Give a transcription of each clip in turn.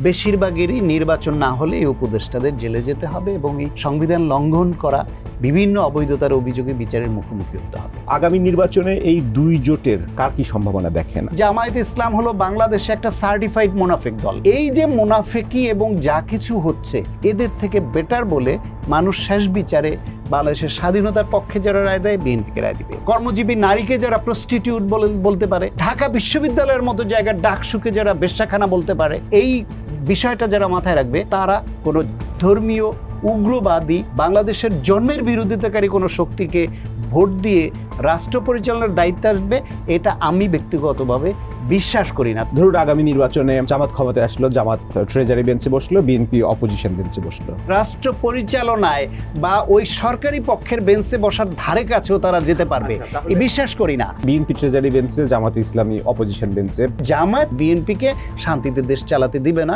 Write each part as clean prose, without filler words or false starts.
বেশিরভাগেরই নির্বাচন না হলে এই উপদেষ্টাদের জেলে যেতে হবে এবং এই সংবিধান লঙ্ঘন করা বিভিন্ন অবৈধতার অভিযোগে বিচারের মুখোমুখি হতে হবে। আগামী নির্বাচনে এই দুই জোটের কার কি সম্ভাবনা দেখেন? জামায়াত ইসলাম হলো বাংলাদেশে একটা সার্টিফাইড মুনাফিক দল। এই যে মুনাফিকি এবং যা কিছু হচ্ছে এদের থেকে বেটার বলে মানুষ শেষ বিচারে বাংলাদেশের স্বাধীনতার পক্ষে যারা রায় দেয় বিএনপিকে রায় দিবে। কর্মজীবী নারীকে যারা প্রস্টিটিউট বলতে পারে, ঢাকা বিশ্ববিদ্যালয়ের মতো জায়গার ডাকসুকে যারা বেশ্যাখানা বলতে পারে, এই বিষয়টা যারা মাথায় রাখবে তারা কোনো ধর্মীয় উগ্রবাদী বাংলাদেশের জন্মের বিরোধিতাকারী কোনো শক্তিকে ভোট দিয়ে রাষ্ট্র পরিচালনার দায়িত্ব আসবে, এটা আমি ব্যক্তিগতভাবে বিশ্বাস করি না। ধরুন আগামী নির্বাচনে জামাত ক্ষমতায় আসলো, জামাত ট্রেজারি বেঞ্চে বসলো, বিএনপি অপোজিশন বেঞ্চে বসলো। রাষ্ট্র পরিচালনায় বা ওই সরকারি পক্ষের বেঞ্চে বসার ধারে কাছেও তারা যেতে পারবে এই বিশ্বাস করি না। বিএনপি ট্রেজারি বেঞ্চে, জামাত ইসলামী অপোজিশন বেঞ্চে। জামাত বিএনপিকে শান্তিতে দেশ চালাতে দিবে না।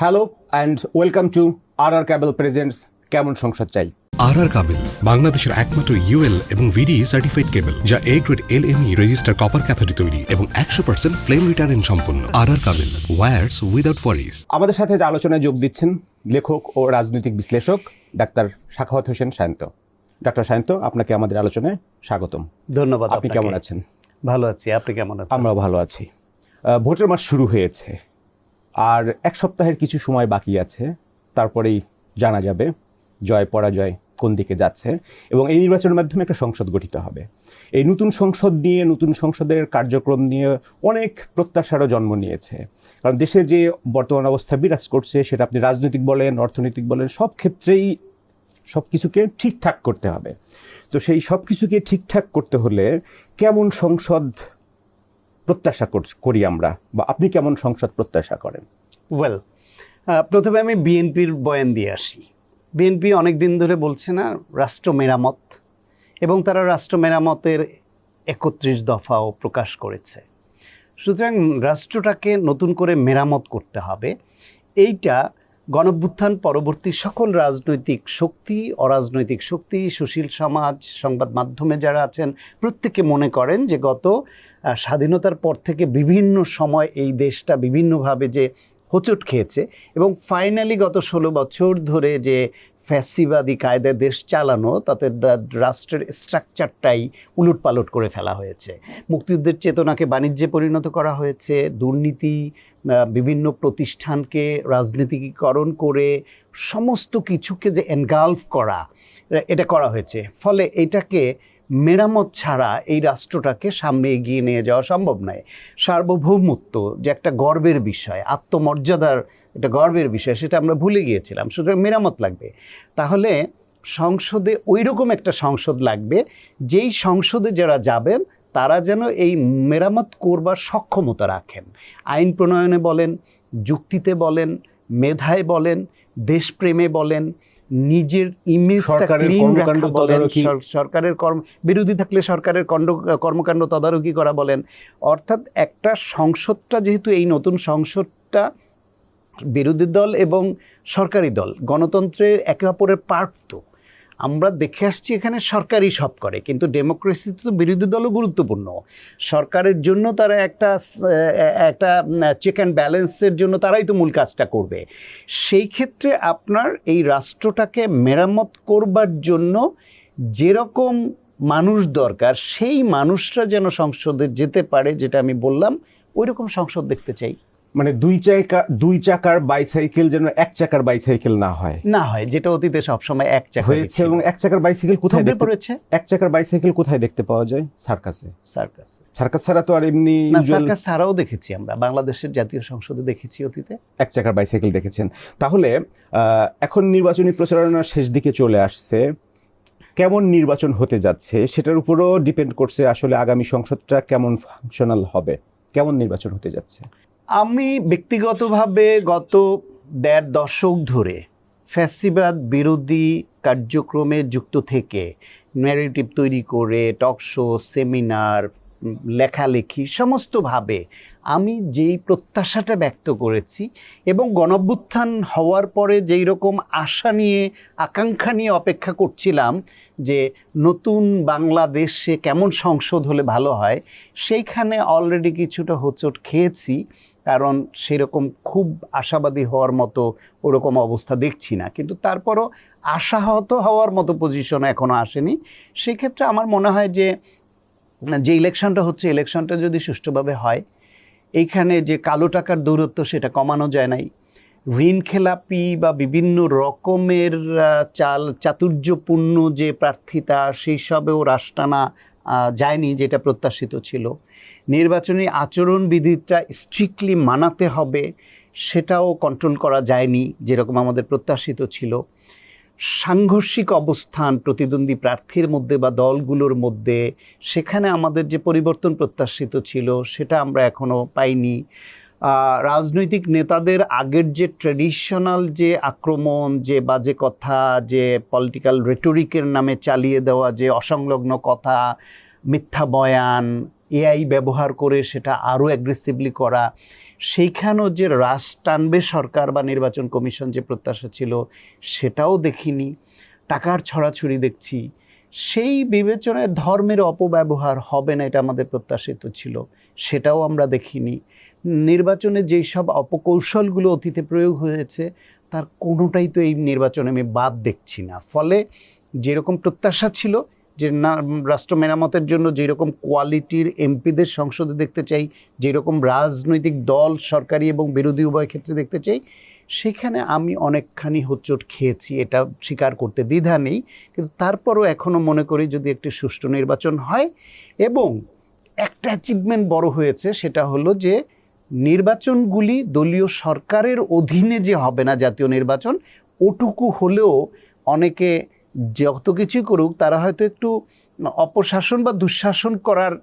Hello and welcome to R cable presents কেমন সংসদ চাই। আর কাবেল বাংলাদেশের একমাত্র ইউএল এবং ভিডি সার্টিফাইড কেবল, যা A grade LME register copper ক্যাথোডে তৈরি এবং 100% ফ্লেম রিটার্ডেন্ট সম্পন্ন। আর কাবেল, ওয়্যারস উইদাউট ওয়ারিজ। আমাদের সাথে যে আলোচনায় যোগ দিচ্ছেন লেখক ও রাজনৈতিক বিশ্লেষক ডাক্তার সাখাওয়াত হোসেন সায়ন্ত। ডাক্তার সায়ন্ত, আপনাকে আমাদের আলোচনায় স্বাগতম। ধন্যবাদ। আপনি কেমন আছেন? ভালো আছি, আপনি কেমন আছেন? আমরাও ভালো আছি। ভোটের মাস শুরু হয়েছে, আর এক সপ্তাহের কিছু সময় বাকি আছে, তারপরেই জানা যাবে জয় পরাজয় কোন দিকে যাচ্ছে, এবং এই নির্বাচনের মাধ্যমে একটা সংসদ গঠিত হবে। এই নতুন সংসদ নিয়ে, নতুন সংসদের কার্যক্রম নিয়ে অনেক প্রত্যাশারও জন্ম নিয়েছে, কারণ দেশে যে বর্তমান অবস্থা বিরাজ করছে সেটা আপনি রাজনৈতিক বলেন, অর্থনৈতিক বলেন, সব ক্ষেত্রেই সব কিছুকে ঠিকঠাক করতে হবে। তো সেই সব কিছুকে ঠিকঠাক করতে হলে কেমন সংসদ প্রত্যাশা করি আমরা, বা আপনি কেমন সংসদ প্রত্যাশা করেন? ওয়েল, প্রথমে আমি বিএনপির বয়ান দিয়ে আসি। বিএনপি অনেক দিন ধরে বলছে না রাষ্ট্র মেরামত, এবং তারা রাষ্ট্র মেরামতের 31 দফাও প্রকাশ করেছে। সুতরাং রাষ্ট্রটাকে নতুন করে মেরামত করতে হবে। এইটা গণঅভ্যুত্থান পরবর্তী সকল রাজনৈতিক শক্তি, অরাজনৈতিক শক্তি, সুশীল সমাজ, সংবাদ মাধ্যমে যারা আছেন, প্রত্যেকে মনে করেন যে গত স্বাধীনতার পর থেকে বিভিন্ন সময় এই দেশটা বিভিন্নভাবে যে হোঁচট খেয়েছে, এবং ফাইনালি গত 16 বছর ধরে যে ফ্যাসিবাদী কায়দায় দেশ চালানো, তাতে রাষ্ট্রের স্ট্রাকচারটাই উলটপালট করে ফেলা হয়েছে। মুক্তিযুদ্ধের চেতনাকে বাণিজ্যে পরিণত করা হয়েছে, দুর্নীতি, বিভিন্ন প্রতিষ্ঠানকে রাজনীতিকীকরণ করে সমস্ত কিছুকে যে এনগালফ করা, এটা করা হয়েছে। ফলে এটাকে মেরামত ছাড়া এই রাষ্ট্রটাকে সামনে এগিয়ে নিয়ে যাওয়া সম্ভব নয়। সার্বভৌমত্ব যে একটা গর্বের বিষয়, আত্মমর্যাদার একটা গর্বের বিষয়, সেটা আমরা ভুলে গিয়েছিলাম। সুতরাং মেরামত লাগবে। তাহলে সংসদে ওই রকম একটা সংসদ লাগবে, যেই সংসদে যারা যাবেন তারা যেন এই মেরামত করবার সক্ষমতা রাখেন। আইন প্রণয়নে বলেন, যুক্তিতে বলেন, মেধায় বলেন, দেশপ্রেমে বলেন, নিজের ইমেজটা ক্লিন রাখা বলেন, সরকারের বিরোধী থাকলে সরকারের কর্মকাণ্ড তদারকি করা বলেন। অর্থাৎ একটা সংসদটা, যেহেতু এই নতুন সংসদটা বিরোধী দল এবং সরকারি দল গণতন্ত্রের একে অপরের পার্ট, তো আমরা দেখে আসছি এখানে সরকারই সব করে, কিন্তু ডেমোক্রেসিতে তো বিরোধী দলও গুরুত্বপূর্ণ। সরকারের জন্য তারা একটা চেক অ্যান্ড ব্যালেন্সের জন্য তারাই তো মূল কাজটা করবে। সেই ক্ষেত্রে আপনার এই রাষ্ট্রটাকে মেরামত করবার জন্য যেরকম মানুষ দরকার, সেই মানুষরা যেন সংসদে যেতে পারে, যেটা আমি বললাম, ওই রকম সংসদ দেখতে চাই। মানে দুই চাকার বাইসাইকেল যেন এক চাকার বাইসাইকেল না হয়, যেটা অতীতে সবসময় এক চাকা হয়েছে। এবং এক চাকার বাইসাইকেল কোথায় পড়েছে? এক চাকার বাইসাইকেল কোথায় দেখতে পাওয়া যায়? সার্কাসে। সার্কাস ছাড়া তো আর এমনি সার্কাস ছাড়াও দেখেছি আমরা, বাংলাদেশের জাতীয় সংসদে দেখেছি অতীতে এক চাকার বাইসাইকেল দেখেছেন। তাহলে এখন নির্বাচনী প্রচারণার শেষ দিকে চলে আসছে, কেমন নির্বাচন হতে যাচ্ছে সেটার উপরও ডিপেন্ড করছে আসলে আগামী সংসদটা কেমন ফাংশনাল হবে, কেমন নির্বাচন হতে যাচ্ছে। আমি ব্যক্তিগতভাবে গত 1.5 দশক ধরে ফ্যাসিবাদ বিরোধী কার্যক্রমে যুক্ত থেকে, ন্যারেটিভ তৈরি করে, টক শো, সেমিনার, লেখালেখি সমস্তভাবে আমি যেই প্রত্যাশাটা ব্যক্ত করেছি এবং গণঅভ্যুত্থান হওয়ার পরে যেই রকম আশা নিয়ে আকাঙ্ক্ষা নিয়ে অপেক্ষা করছিলাম যে নতুন বাংলাদেশে কেমন সংসদ হলে ভালো হয়, সেইখানে অলরেডি কিছুটা হোঁচট খেয়েছি, কারণ সেরকম খুব আশাবাদী হওয়ার মতো ওরকম অবস্থা দেখছি না। কিন্তু তারপরও আশাহত হওয়ার মতো পজিশন এখনও আসেনি। সেক্ষেত্রে আমার মনে হয় যে ইলেকশনটা হচ্ছে, ইলেকশনটা যদি সুষ্ঠুভাবে হয়, এইখানে যে কালো টাকার দৌরত্ব সেটা কমানো যায় নাই, ঋণ খেলাপি বা বিভিন্ন রকমের চাতুর্যপূর্ণ যে প্রার্থিতা সেই সবেও রাশ টানা যায়নি যেটা প্রত্যাশিত ছিল, নির্বাচনী আচরণবিধিটা স্ট্রিক্টলি মানাতে হবে সেটাও কন্ট্রোল করা যায়নি যেরকম আমাদের প্রত্যাশিত ছিল, সাংঘর্ষিক অবস্থান প্রতিদ্বন্দ্বী প্রার্থীর মধ্যে বা দলগুলোর মধ্যে সেখানে আমাদের যে পরিবর্তন প্রত্যাশিত ছিল সেটা আমরা এখনও পাইনি, রাজনৈতিক নেতাদের আগের যে ট্র্যাডিশনাল যে আক্রমণ, যে বাজে কথা, যে পলিটিক্যাল রেটরিকের নামে চালিয়ে দেওয়া যে অসংলগ্ন কথা, মিথ্যা বয়ান, এআই ব্যবহার করে সেটা আরও অ্যাগ্রেসিভলি করা, সেইখানেও যে রাশ টানবে সরকার বা নির্বাচন কমিশন যে প্রত্যাশা ছিল সেটাও দেখিনি, টাকার ছড়াছড়ি দেখছি। সেই বিবেচনায় ধর্মের অপব্যবহার হবে না এটা আমাদের প্রত্যাশিত ছিল, সেটাও আমরা দেখিনি। নির্বাচনে যেই সব অপকৌশলগুলো অতীতে প্রয়োগ হয়েছে তার কোনোটাই তো এই নির্বাচনে আমি বাদ দেখছি না। ফলে যেরকম প্রত্যাশা ছিল যে না, রাষ্ট্র মেরামতের জন্য যেরকম কোয়ালিটির এমপিদের সংসদে দেখতে চাই, যেরকম রাজনৈতিক দল সরকারি এবং বিরোধী উভয় ক্ষেত্রে দেখতে চাই, সেখানে আমি অনেকখানি হোঁচট খেয়েছি, এটা স্বীকার করতে দ্বিধা নেই। কিন্তু তারপরও এখনও মনে করি যদি একটি সুষ্ঠু নির্বাচন হয়, এবং একটা অ্যাচিভমেন্ট বড় হয়েছে সেটা হলো যে নির্বাচনগুলি দলীয় সরকারের অধীনে যে হবে না জাতীয় নির্বাচন, ওটুকু হলেও অনেকে যত কিছুই করুক তারা হয়তো একটু অপশাসন বা দুঃশাসন করার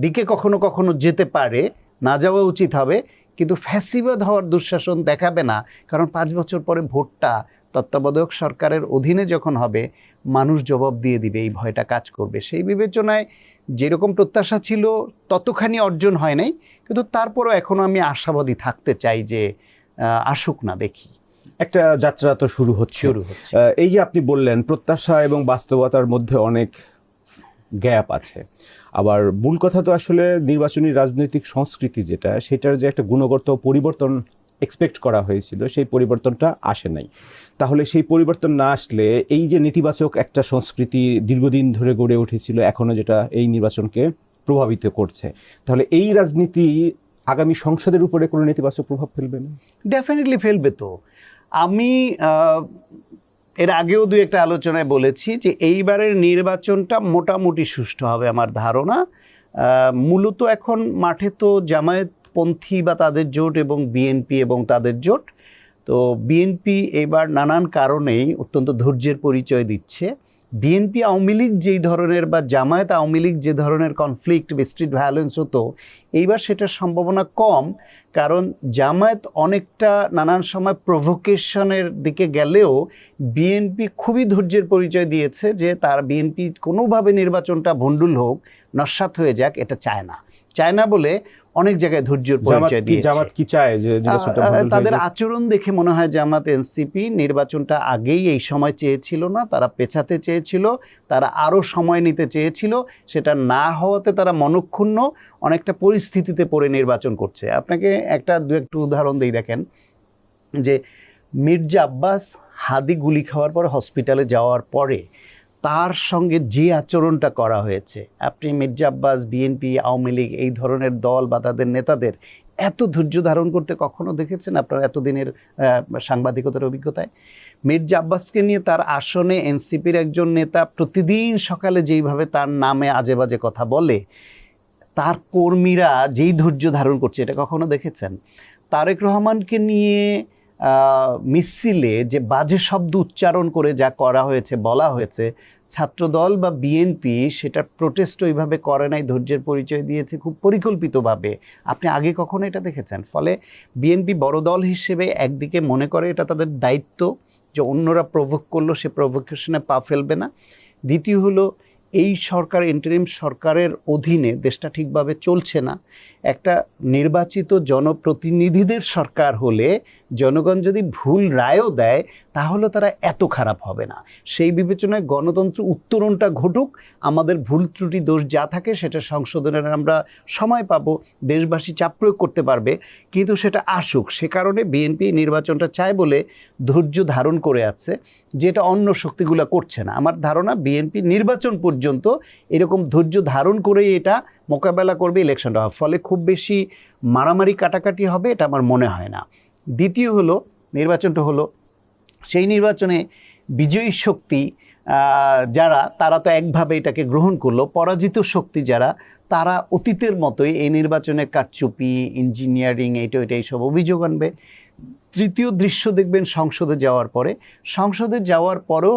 দিকে কখনো কখনো যেতে পারে, না যাওয়া উচিত হবে, কিন্তু ফ্যাসিবাদ হওয়ার দুঃশাসন দেখাবে না। কারণ 5 বছর পরে ভোটটা তত্ত্বাবধায়ক সরকারের অধীনে যখন হবে মানুষ জবাব দিয়ে দিবে, এই ভয়টা কাজ করবে। সেই বিবেচনায় যেরকম প্রত্যাশা ছিল ততখানি অর্জন হয় নাই, কিন্তু তারপরও এখনও আমি আশাবাদী থাকতে চাই যে আসুক না, দেখি। একটা যাত্রা তো শুরু হচ্ছে। এই যে আপনি বললেন প্রত্যাশা এবং বাস্তবতার মধ্যে অনেক গ্যাপ আছে, আবার মূল কথা তো আসলে নির্বাচনী রাজনৈতিক সংস্কৃতি যেটা, সেটার যে একটা গুণগত পরিবর্তন এক্সপেক্ট করা হয়েছিল সেই পরিবর্তনটা আসে নাই। তাহলে সেই পরিবর্তন না আসলে এই যে নেতিবাচক একটা সংস্কৃতি দীর্ঘদিন ধরে গড়ে উঠেছিল এখনো যেটা এই নির্বাচনকে প্রভাবিত করছে, তাহলে এই রাজনীতি আগামী সংসদের উপরে কোনো নেতিবাচক প্রভাব ফেলবে না? ডেফিনেটলি ফেলবে তো। আমি এর আগেও দু একটা আলোচনায় বলেছি যে এইবারের নির্বাচনটা মোটামুটি সুষ্ঠু হবে আমার ধারণা। মূলত এখন মাঠে তো জামায়াতপন্থী বা তাদের জোট এবং বিএনপি এবং তাদের জোট। তো বিএনপি এবার নানান কারণেই অত্যন্ত ধৈর্যের পরিচয় দিচ্ছে। বিএনপি আওয়ামী লীগ যেই ধরনের বা জামায়াত আওয়ামী লীগ যে ধরনের কনফ্লিক্ট বা স্ট্রিট ভায়োলেন্স হতো, এইবার সেটার সম্ভাবনা কম। কারণ জামায়াত অনেকটা নানান সময় প্রভোকেশনের দিকে গেলেও বিএনপি খুবই ধৈর্যের পরিচয় দিয়েছে যে তার বিএনপি কোনোভাবে নির্বাচনটা ভণ্ডুল হোক, নস্যাৎ হয়ে যাক, এটা চায় না বলে অনেক জায়গায় ধৈর্যের পরিচয় দিয়েছে। জামাত কি চায় যে নির্বাচনটা ভণ্ডুল হয়ে যাক? তাদের আচরণ দেখে মনে হয় জামাত এনসিপি নির্বাচনটা আগেই এই সময় চেয়েছিল না, তারা পেছাতে চেয়েছিল, তারা আরও সময় নিতে চেয়েছিল। সেটা না হওয়াতে তারা মনক্ষুণ্ণ, অনেকটা পরিস্থিতিতে পড়ে নির্বাচন করছে। আপনাকে একটু উদাহরণ দিই, দেখেন যে মির্জা আব্বাস হাদি গুলি খাওয়ার পর হসপিটালে যাওয়ার পরে তার সঙ্গে যে আচরণটা করা হয়েছে, আপনি মির্জা আব্বাস, বিএনপি, আওয়ামী লীগ এই ধরনের দল বা তাদের নেতাদের এত ধৈর্য ধারণ করতে কখনো দেখেছেন আপনার এতদিনের সাংবাদিকতার অভিজ্ঞতায়? মির্জা আব্বাসকে নিয়ে তার আসনে এনসিপির একজন নেতা প্রতিদিন সকালে যেইভাবে তার নামে আজে বাজে কথা বলে, তার কর্মীরা যেই ধৈর্য ধারণ করছে, এটা কখনো দেখেছেন? তারেক রহমানকে নিয়ে মিছিলে যে বাজে শব্দ উচ্চারণ করে যা করা হয়েছে, বলা হয়েছে, ছাত্রদল বা বিএনপি সেটা প্রোটেস্ট ওইভাবে করে নাই, ধৈর্যের পরিচয় দিয়েছে খুব পরিকল্পিতভাবে। আপনি আগে কখনো এটা দেখেছেন? ফলে বিএনপি বড় দল হিসেবে একদিকে মনে করে এটা তাদের দায়িত্ব যে অন্যরা প্রভোক করলো সে প্রভোকেশনে পা ফেলবে না। দ্বিতীয় হলো এই সরকার ইন্টারিম সরকারের অধীনে দেশটা ঠিকভাবে চলছে না। একটা নির্বাচিত জনপ্রতিনিধিদের সরকার হলে জনগণ যদি ভুল রায়ও দেয় তাহলে তারা এত খারাপ হবে না। সেই বিবেচনায় গণতন্ত্র উত্তরণটা ঘটুক, আমাদের ভুল ত্রুটি দোষ যা থাকে সেটা সংশোধনের আমরা সময় পাবো, দেশবাসী চাপ প্রয়োগ করতে পারবে, কিন্তু সেটা আসুক। সে কারণে বিএনপি নির্বাচনটা চায় বলে ধৈর্য ধারণ করে আছে, যেটা অন্য শক্তিগুলো করছে না। আমার ধারণা বিএনপি নির্বাচন পর্যন্ত এরকম ধৈর্য ধারণ করেই এটা মোকাবেলা করবে, ইলেকশনটা হওয়ার ফলে খুব বেশি মারামারি কাটাকাটি হবে এটা আমার মনে হয় না। দ্বিতীয় হলো, নির্বাচনটা হলো সেই নির্বাচনে বিজয়ী শক্তি যারা, তারা তো একভাবে এটাকে গ্রহণ করলো, পরাজিত শক্তি যারা, তারা অতীতের মতোই এই নির্বাচনে কারচুপি, ইঞ্জিনিয়ারিং, এইটা এইসব অভিযোগ আনবে। তৃতীয় দৃশ্য দেখবেন সংসদে যাওয়ার পরে, সংসদে যাওয়ার পরও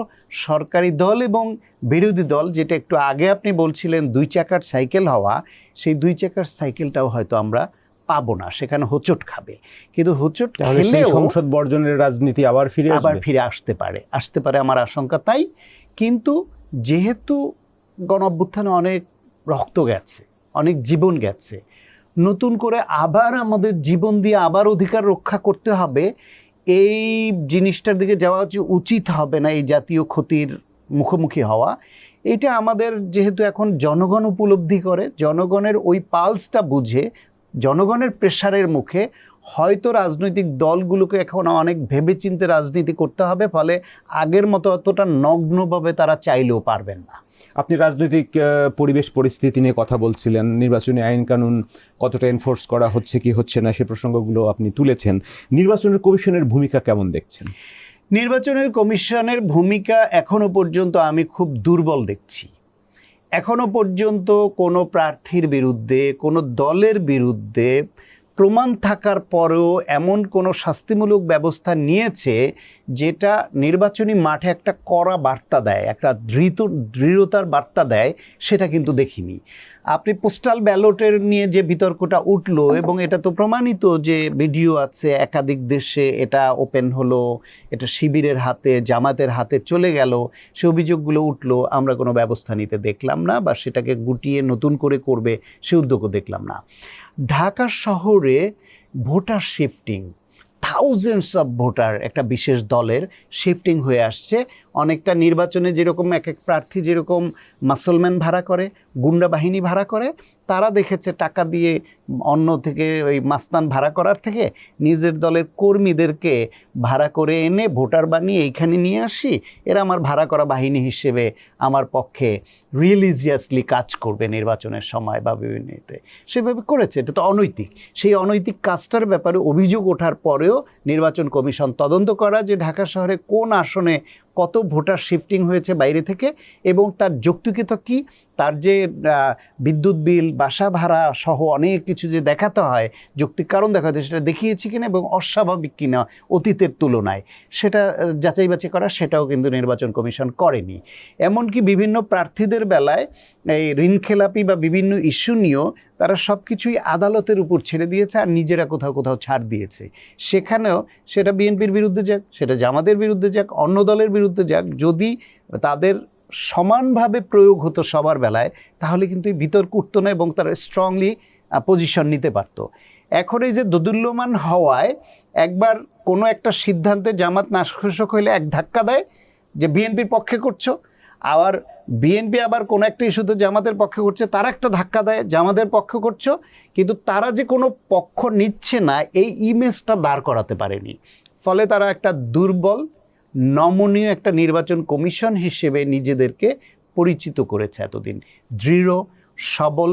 সরকারি দল এবং বিরোধী দল, যেটা একটু আগে আপনি বলছিলেন 2 চাকার সাইকেল হওয়া, সেই 2 চাকার সাইকেলটাও হয়তো আমরা পাবো না, সেখানে হোঁচট খাবে। কিন্তু হোঁচট খেলেও সংসদ বর্জনের রাজনীতি আবার ফিরে আসতে পারে আমার আশঙ্কা তাই। কিন্তু যেহেতু গণ-অভ্যুত্থানে অনেক রক্ত গেছে, অনেক জীবন গেছে, নতুন করে আবার আমাদের জীবন দিয়ে আবার অধিকার রক্ষা করতে হবে, এই জিনিসটার দিকে যাওয়া উচিত হবে না। এই জাতীয় ক্ষতির মুখোমুখি হওয়া, এটা আমাদের যেহেতু এখন জনগণ উপলব্ধি করে, জনগণের ওই পালসটা বুঝে, জনগণের প্রেশারের মুখে হয়তো রাজনৈতিক দলগুলোকে এখন অনেক ভেবেচিন্তে রাজনীতি করতে হবে, ফলে আগের মতো অতটা নগ্নভাবে তারা চাইলেও পারবেন না। আপনি রাজনৈতিক পরিবেশ পরিস্থিতি নিয়ে কথা বলছিলেন, নির্বাচনী আইন কানুন কতটা এনফোর্স করা হচ্ছে কি হচ্ছে না, সে প্রসঙ্গগুলো আপনি তুলেছেন। নির্বাচনের কমিশনের ভূমিকা কেমন দেখছেন? নির্বাচনের কমিশনের ভূমিকা এখনো পর্যন্ত আমি খুব দুর্বল দেখছি। এখনো পর্যন্ত কোনো প্রার্থীর বিরুদ্ধে, কোনো দলের বিরুদ্ধে প্রমাণ থাকার পরেও এমন কোনো শাস্তিমূলক ব্যবস্থা নিয়েছে যেটা নির্বাচনী মাঠে একটা কড়া বার্তা দেয়, একটা দৃঢ়তার বার্তা দেয়, সেটা কিন্তু দেখিনি। আপনি পোস্টাল ব্যালটের নিয়ে যে বিতর্কটা উঠলো, এবং এটা তো প্রমাণিত যে ভিডিও আছে, একাধিক দেশে এটা ওপেন হলো, এটা শিবিরের হাতে, জামাতের হাতে চলে গেল, সে অভিযোগগুলো উঠলো, আমরা কোনো ব্যবস্থা নিতে দেখলাম না, বা সেটাকে গুটিয়ে নতুন করে করবে সে উদ্যোগও দেখলাম না। ঢাকা শহরে voter shifting, thousands of voter একটা বিশেষ দলের শিফটিং হয়ে আসছে। অনেকটা নির্বাচনে যেরকম এক এক প্রার্থী যেরকম মাসলম্যান ভাড়া করে, গুন্ডা বাহিনী ভাড়া করে, তারা দেখেছে টাকা দিয়ে অন্য থেকে ওই মাস্তান ভাড়া করার থেকে নিজের দলের কর্মীদেরকে ভাড়া করে এনে ভোটার বানিয়ে এইখানে নিয়ে আসি, এরা আমার ভাড়া করা বাহিনী হিসেবে আমার পক্ষে রিলিজিয়াসলি কাজ করবে নির্বাচনের সময় বা বিভিন্ন এতে, সেভাবে করেছে। এটা তো অনৈতিক। সেই অনৈতিক কাজটার ব্যাপারে অভিযোগ ওঠার পরেও নির্বাচন কমিশন তদন্ত করা যে ঢাকা শহরে কোন আসনে কত ভোটার শিফটিং হয়েছে বাইরে থেকে, এবং তার যৌক্তিকতা কী, তার যে বিদ্যুৎ বিল, বাসা ভাড়া সহ অনেক কিছু যে দেখাতে হয়, যৌক্তিক কারণ দেখাতে হয়, সেটা দেখিয়েছে কিনা এবং অস্বাভাবিক কিনা অতীতের তুলনায়, সেটা যাচাই বাছাই করা, সেটাও কিন্তু নির্বাচন কমিশন করেনি। এমনকি বিভিন্ন প্রার্থীদের বেলায় এই ঋণখেলাপি বা বিভিন্ন ইস্যু নিয়েও তারা সব কিছুই আদালতের উপর ছেড়ে দিয়েছে, আর নিজেরা কোথাও কোথাও ছাড় দিয়েছে। সেখানেও সেটা বিএনপির বিরুদ্ধে যাক, সেটা জামাতের বিরুদ্ধে যাক, অন্য দলের বিরুদ্ধে যাক, যদি তাদের সমানভাবে প্রয়োগ হতো সবার বেলায়, তাহলে কিন্তু এই বিতর্ক উঠতো না এবং তারা স্ট্রংলি পজিশন নিতে পারত। এখন এই যে দোদুল্যমান হওয়ায় একবার কোনো একটা সিদ্ধান্তে জামাত নাশকোশক হইলে এক ধাক্কা দেয় যে বিএনপির পক্ষে করছো, আবার বিএনপি আবার কোনো একটা ইস্যুতে জামাতের পক্ষে করছে, তারা একটা ধাক্কা দেয় জামাতের পক্ষে করছো, কিন্তু তারা যে কোনো পক্ষ নিচ্ছে না এই ইমেজটা দাঁড় করাতে পারেনি। ফলে তারা একটা দুর্বল, নমনীয় একটা নির্বাচন কমিশন হিসেবে নিজেদেরকে পরিচিত করেছে এতদিন। দৃঢ়, সবল,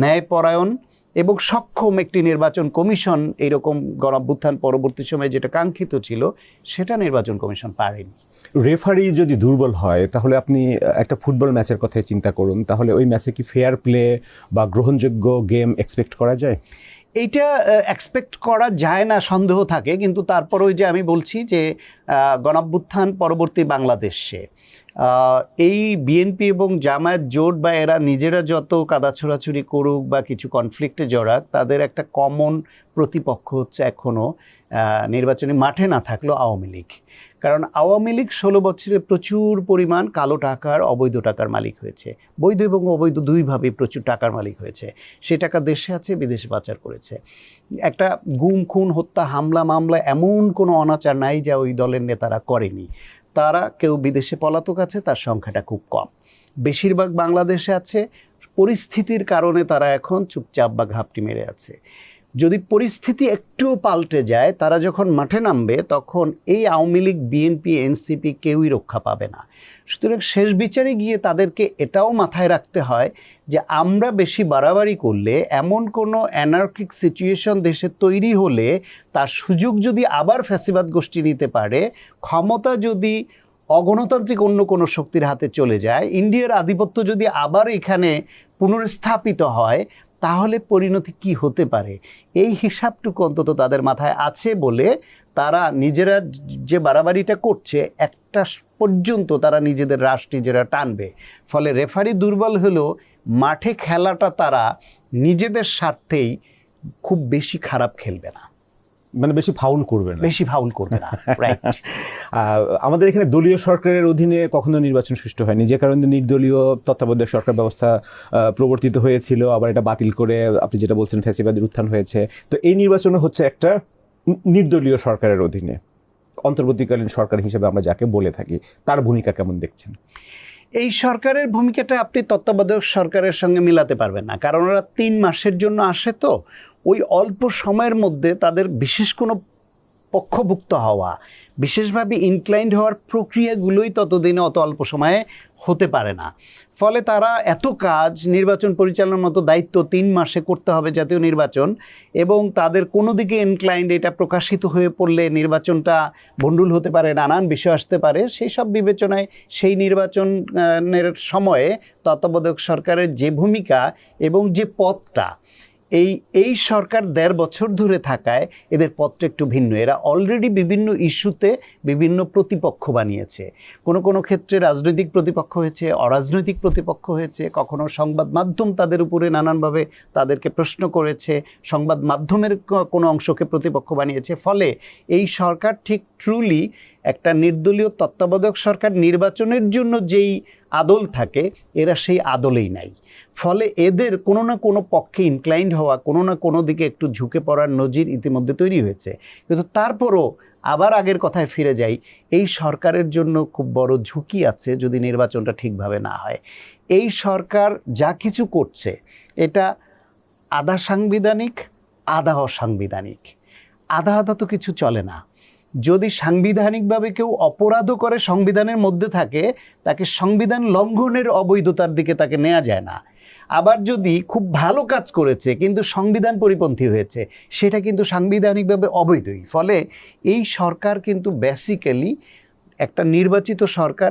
ন্যায়পরায়ণ এবং সক্ষম একটি নির্বাচন কমিশন, এইরকম গণ-অভ্যুত্থান পরবর্তী সময়ে যেটা কাঙ্ক্ষিত ছিল, সেটা নির্বাচন কমিশন পারেনি। রেফারি যদি দুর্বল হয়, তাহলে আপনি একটা ফুটবল ম্যাচের কথাই চিন্তা করুন, তাহলে ওই ম্যাচে কি ফেয়ার প্লে বা গ্রহণযোগ্য গেম এক্সপেক্ট করা যায়? এইটা এক্সপেক্ট করা যায় না, সন্দেহ থাকে, কিন্তু তারপর ওই যে আমি বলছি যে গণ-অভ্যুত্থান পরবর্তী বাংলাদেশে এই বিএনপি এবং জামায়াত জোট বা এরা নিজেরা যত কাদা ছোড়াছুড়ি করুক বা কিছু কনফ্লিক্টে জড়াক, তাদের একটা কমন প্রতিপক্ষ হচ্ছে এখনও নির্বাচনী মাঠে না থাকলেও আওয়ামী লীগ। কারণ আওয়ামী লীগ 16 বছরে প্রচুর পরিমাণ কালো টাকার অবৈধ টাকার মালিক হয়েছে, বৈধ এবং অবৈধ দুইভাবেই প্রচুর টাকার মালিক হয়েছে। সে টাকা দেশে আছে, বিদেশে পাচার করেছে। একটা গুম খুন হত্যা হামলা মামলা এমন কোনো অনাচার নাই যা ওই দলের নেতারা করেনি। তারা কেউ বিদেশে পলাতক আছে, তার সংখ্যাটা খুব কম। বেশিরভাগ বাংলাদেশে আছে, পরিস্থিতির কারণে তারা এখন চুপচাপ বা ঘাপটি মেরে আছে। যদি পরিস্থিতি একটুও পাল্টে যায়, তারা যখন মাঠে নামবে তখন এই আওয়ামী লীগ, বিএনপি, এনসিপি কেউই রক্ষা পাবে না। সুতরাং শেষ বিচারে গিয়ে তাদেরকে এটাও মাথায় রাখতে হয় যে আমরা বেশি বাড়াবাড়ি করলে, এমন কোনো অ্যানার্কিক সিচুয়েশন দেশে তৈরি হলে, তার সুযোগ যদি আবার ফ্যাসিবাদ গোষ্ঠী নিতে পারে, ক্ষমতা যদি অগণতান্ত্রিক অন্য কোনো শক্তির হাতে চলে যায়, ইন্ডিয়ার আধিপত্য যদি আবার এখানে পুনর্স্থাপিত হয়, তাহলে পরিণতি কি হতে পারে, এই হিসাবটুকু অন্তত তাদের মাথায় আছে বলে তারা নিজেরা যে বাড়াবাড়িটা করছে, একটা পর্যন্ত তারা নিজেদের রাশ নিজেরা টানবে। ফলে রেফারি দুর্বল হলেও মাঠে খেলাটা তারা নিজেদের স্বার্থেই খুব বেশি খারাপ খেলবে না, মানে বেশি ফাউল করবে না, বেশি ফাউল করবে না। রাইট। আমাদের এখানে দলীয় সরকারের অধীনে কখনো নির্বাচন সুষ্ঠু হয়নি, যে কারণে নির্দলীয় তত্ত্বাবধায়ক সরকার ব্যবস্থা প্রবর্তিত হয়েছিল, আবার এটা বাতিল করে আপনি যেটা বলছেন ফ্যাসিবাদের উত্থান হয়েছে। তো এই নির্বাচন হচ্ছে একটা নির্দলীয় সরকারের অধীনে, অন্তর্বর্তীকালীন সরকার হিসেবে আমরা যাকে বলে থাকি, তার ভূমিকা কেমন দেখছেন? এই সরকারের ভূমিকাটা আপনি তত্ত্বাবধায়ক সরকারের সঙ্গে মিলাতে পারবেন না, কারণ ওরা 3 মাসের জন্য আসে। তো ওই অল্প সময়ের মধ্যে তাদের বিশেষ কোনো পক্ষভুক্ত হওয়া, বিশেষভাবে ইনক্লাইন্ড হওয়ার প্রক্রিয়াগুলোই ততদিনে অত অল্প সময়ে হতে পারে না। ফলে তারা এত কাজ, নির্বাচন পরিচালনার মতো দায়িত্ব 3 মাসে করতে হবে, জাতীয় নির্বাচন, এবং তাদের কোনো দিকে ইনক্লাইন্ড, এটা প্রকাশিত হয়ে পড়লে নির্বাচনটা ভণ্ডুল হতে পারে, নানান বিষয় আসতে পারে। সেই সব বিবেচনায় সেই নির্বাচনের সময়ে তত্ত্বাবধায়ক সরকারের যে ভূমিকা এবং যে পথটা, এই সরকার 1.5 বছর ধরে থাকায় এদের পথটা একটু ভিন্ন। এরা অলরেডি বিভিন্ন ইস্যুতে বিভিন্ন প্রতিপক্ষ বানিয়েছে। কোনো ক্ষেত্রে রাজনৈতিক প্রতিপক্ষ হয়েছে, অরাজনৈতিক প্রতিপক্ষ হয়েছে, কখনো সংবাদ মাধ্যম তাদের উপরে নানানভাবে তাদেরকে প্রশ্ন করেছে, সংবাদ মাধ্যমের কোনো অংশকে প্রতিপক্ষ বানিয়েছে। ফলে এই সরকার ঠিক ট্রুলি একটা নির্দলীয় তত্ত্বাবধায়ক সরকার, নির্বাচনের জন্য যেই আদল থাকে, এরা সেই আদলেই নাই। ফলে এদের কোনো না কোনো পক্ষে ইনক্লাইন্ড হওয়া, কোনো না কোনো দিকে একটু ঝুঁকে পড়ার নজির ইতিমধ্যে তৈরি হয়েছে। কিন্তু তারপরও আবার আগের কথায় ফিরে যাই, এই সরকারের জন্য খুব বড় ঝুঁকি আছে যদি নির্বাচনটা ঠিকভাবে না হয়। এই সরকার যা কিছু করছে এটা আধা সাংবিধানিক, আধা অসাংবিধানিক। আধা আধা তো কিছু চলে না। যদি সাংবিধানিকভাবে কেউ অপরাধও করে, সংবিধানের মধ্যে থাকে, তাকে সংবিধান লঙ্ঘনের অবৈধতার দিকে তাকে নেওয়া যায় না। আবার যদি খুব ভালো কাজ করেছে কিন্তু সংবিধান পরিপন্থী হয়েছে, সেটা কিন্তু সাংবিধানিকভাবে অবৈধই। ফলে এই সরকার কিন্তু বেসিক্যালি একটা নির্বাচিত সরকার